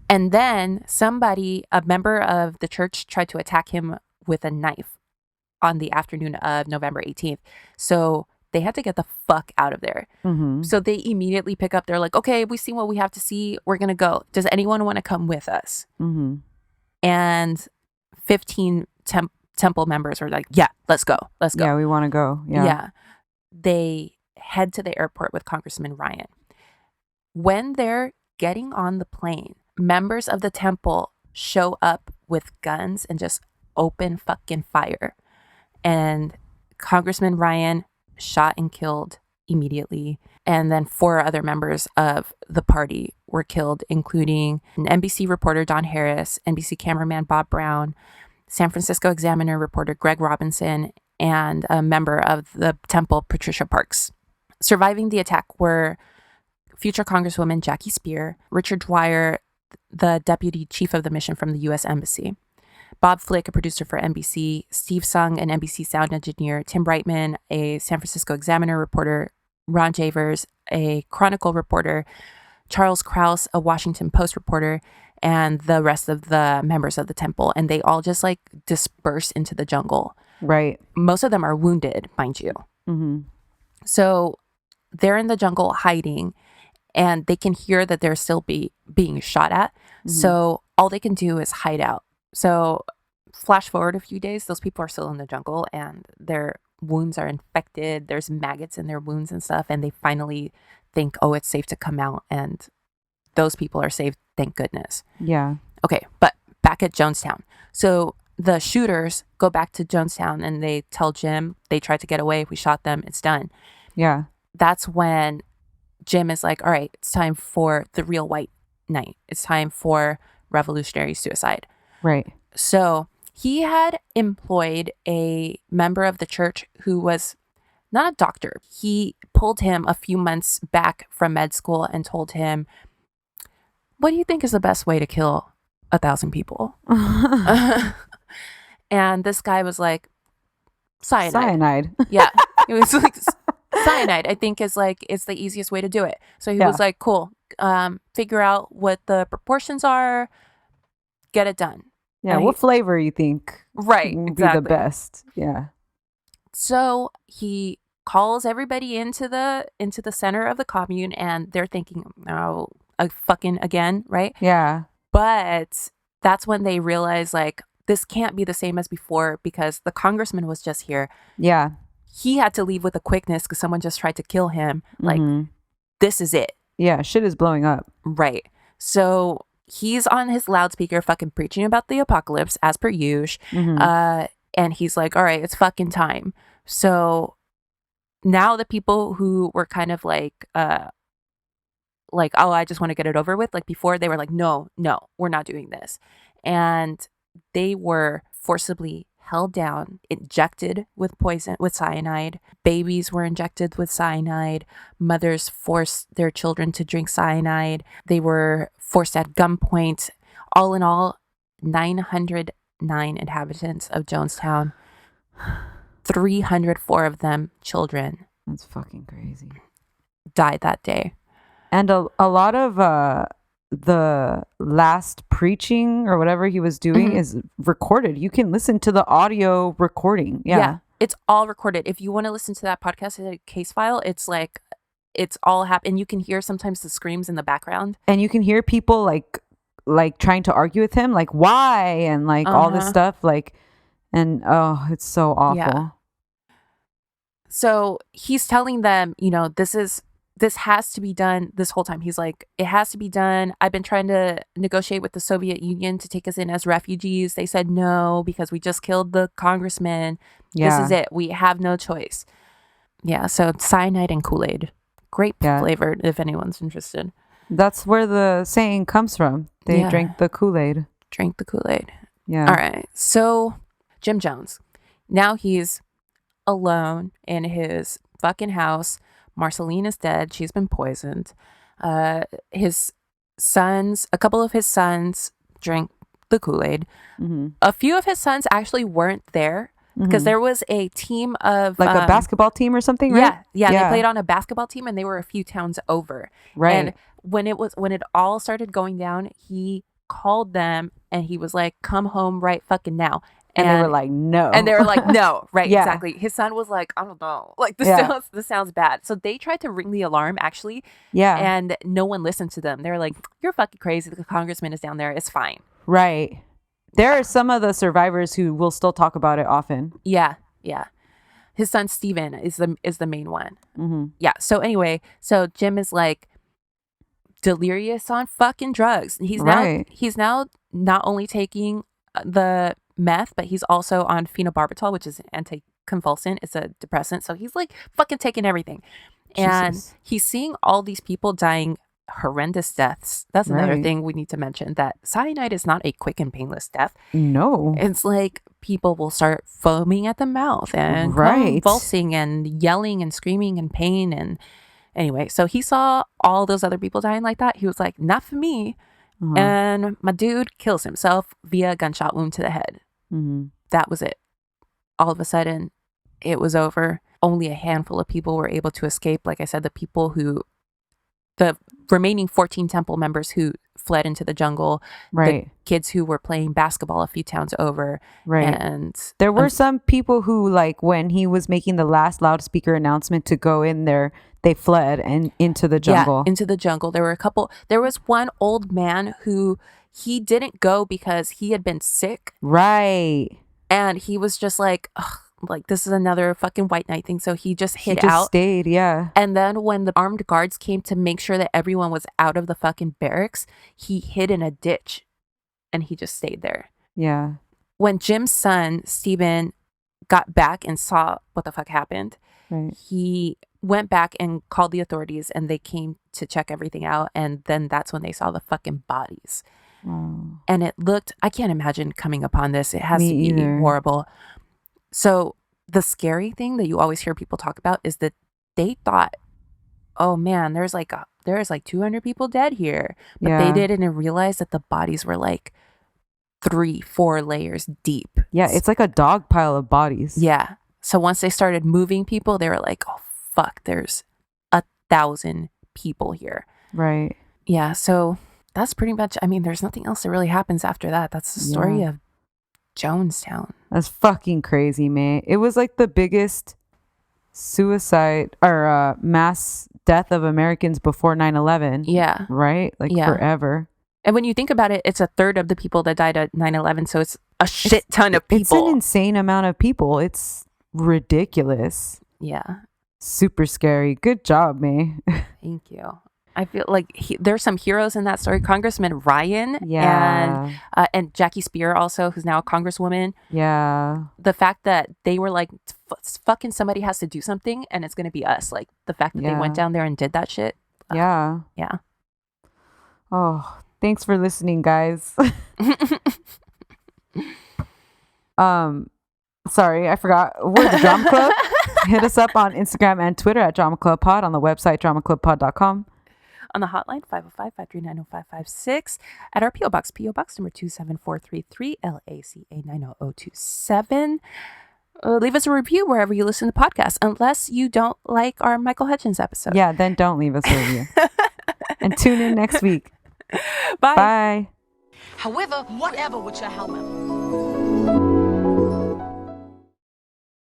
And then a member of the church, tried to attack him with a knife on the afternoon of November 18th. So they had to get the fuck out of there. Mm-hmm. So they immediately pick up. They're like, okay, we've seen what we have to see. We're going to go. Does anyone want to come with us? Mm-hmm. And 15 temple members were like, yeah, let's go. Let's go. Yeah, we want to go. Yeah. They head to the airport with Congressman Ryan. When they're getting on the plane, members of the temple show up with guns and just open fucking fire. And Congressman Ryan shot and killed immediately. And then 4 other members of the party were killed, including an NBC reporter, Don Harris, NBC cameraman, Bob Brown, San Francisco Examiner reporter, Greg Robinson, and a member of the temple, Patricia Parks. Surviving the attack were future Congresswoman Jackie Spear, Richard Dwyer, the deputy chief of the mission from the U.S. Embassy, Bob Flick, a producer for NBC, Steve Sung, an NBC sound engineer, Tim Brightman, a San Francisco Examiner reporter, Ron Javers, a Chronicle reporter, Charles Krause, a Washington Post reporter, and the rest of the members of the temple. And they all just like disperse into the jungle. Right. Most of them are wounded, mind you. Mm-hmm. So they're in the jungle hiding, and they can hear that they're still being shot at. Mm-hmm. So all they can do is hide out. So flash forward a few days, those people are still in the jungle and their wounds are infected. There's maggots in their wounds and stuff. And they finally think, oh, it's safe to come out. And those people are saved. Thank goodness. Yeah. Okay. But back at Jonestown. So the shooters go back to Jonestown and they tell Jim, they tried to get away. We shot them. It's done. Yeah. That's when Jim is like, all right, it's time for the real white knight. It's time for revolutionary suicide. Right. So he had employed a member of the church who was not a doctor. He pulled him a few months back from med school and told him, what do you think is the best way to kill 1,000 people? And this guy was like, cyanide. Yeah. It was like, cyanide, I think is like, it's the easiest way to do it. So he was like, cool. Figure out what the proportions are. Get it done. Yeah, what flavor you think would be the best? Yeah. So he calls everybody into the center of the commune, and they're thinking, oh, fucking again, right? Yeah. But that's when they realize, like, this can't be the same as before because the congressman was just here. Yeah. He had to leave with a quickness because someone just tried to kill him. Like, this is it. Yeah, shit is blowing up. Right. So he's on his loudspeaker fucking preaching about the apocalypse as per usual. And he's like, all right, it's fucking time. So now the people who were kind of like, oh, I just want to get it over with. Like before, they were like, no, we're not doing this. And they were forcibly held down, injected with poison, with cyanide. Babies were injected with cyanide. Mothers forced their children to drink cyanide. They were forced at gunpoint. All in all, 909 inhabitants of Jonestown, 304 of them children. That's fucking crazy. Died that day. And a lot of the last preaching or whatever he was doing is recorded. You can listen to the audio recording. Yeah. It's all recorded. If you want to listen to that podcast, a case file, it's like, it's all happened. You can hear sometimes the screams in the background. And you can hear people like trying to argue with him, like why, and like all this stuff, like, and oh, it's so awful. Yeah. So he's telling them, you know, this has to be done this whole time. He's like, it has to be done. I've been trying to negotiate with the Soviet Union to take us in as refugees. They said no because we just killed the congressman. Yeah. This is it. We have no choice. Yeah. So cyanide and Kool-Aid. Grape flavored, if anyone's interested. That's where the saying comes from. They drank the Kool-Aid. Drank the Kool-Aid. Yeah. All right. So Jim Jones. Now he's alone in his fucking house. Marceline is dead. She's been poisoned. His sons, a couple of his sons drank the Kool-Aid. Mm-hmm. A few of his sons actually weren't there because there was a team of... Like a basketball team or something, right? Yeah. They played on a basketball team and they were a few towns over. Right. And when it all started going down, he called them and he was like, come home right fucking now. And they were like, no. And they were like, no. Right, exactly. His son was like, I don't know. Like, this sounds bad. So they tried to ring the alarm, actually. Yeah. And no one listened to them. They were like, you're fucking crazy. The congressman is down there. It's fine. Right. There are some of the survivors who will still talk about it often. Yeah. His son, Steven, is the main one. Mm-hmm. Yeah. So anyway, so Jim is like delirious on fucking drugs. He's now not only taking the meth, but he's also on phenobarbital, which is an anticonvulsant. It's a depressant. So he's like fucking taking everything. And he's seeing all these people dying horrendous deaths. That's another thing we need to mention, that cyanide is not a quick and painless death. No. It's like people will start foaming at the mouth and convulsing and yelling and screaming in pain. And anyway, so he saw all those other people dying like that. He was like, not for me. Mm-hmm. And my dude kills himself via a gunshot wound to the head. Mm-hmm. That was it. All of a sudden, it was over. Only a handful of people were able to escape. Like I said, the remaining 14 temple members who fled into the jungle, the kids who were playing basketball a few towns over. Right. And there were some people who, like, when he was making the last loudspeaker announcement to go in there, they fled and into the jungle. Yeah, into the jungle. There were a couple. There was one old man who he didn't go because he had been sick. Right. And he was just like, ugh, like, this is another fucking white knight thing. So he just hid out. Stayed, yeah. And then when the armed guards came to make sure that everyone was out of the fucking barracks, he hid in a ditch and he just stayed there. Yeah. When Jim's son, Stephen, got back and saw what the fuck happened, he went back and called the authorities and they came to check everything out. And then that's when they saw the fucking bodies. Wow. And it looked, I can't imagine coming upon this. It has to be horrible. So the scary thing that you always hear people talk about is that they thought, oh man, there's like 200 people dead here. But they didn't realize that the bodies were like 3-4 layers deep. Yeah, it's like a dog pile of bodies. Yeah. So once they started moving people, they were like, oh fuck, there's 1,000 people here. Right. Yeah. So that's pretty much, I mean, there's nothing else that really happens after that. That's the story of Jonestown. That's fucking crazy, man. It was like the biggest suicide or mass death of Americans before 9/11. Yeah. Right? Like forever. And when you think about it, it's a third of the people that died at 9/11. So it's a shit ton of people. It's an insane amount of people. It's ridiculous. Yeah. Super scary. Good job, May. Thank you. I feel like there's some heroes in that story. Congressman Ryan, and Jackie Spear also, who's now a congresswoman. Yeah. The fact that they were like, fucking somebody has to do something, and it's gonna be us. Like the fact that they went down there and did that shit. Yeah. Yeah. Oh, thanks for listening, guys. Sorry, I forgot. We're the Drama Club. Hit us up on Instagram and Twitter at Drama Club Pod, on the website dramaclubpod.com. On the hotline, 505-539-0556. At our P.O. Box number 27433, LACA 90027. Leave us a review wherever you listen to podcasts, unless you don't like our Michael Hutchins episode. Yeah, then don't leave us a review. And tune in next week. Bye. Bye. However, whatever with your helmet.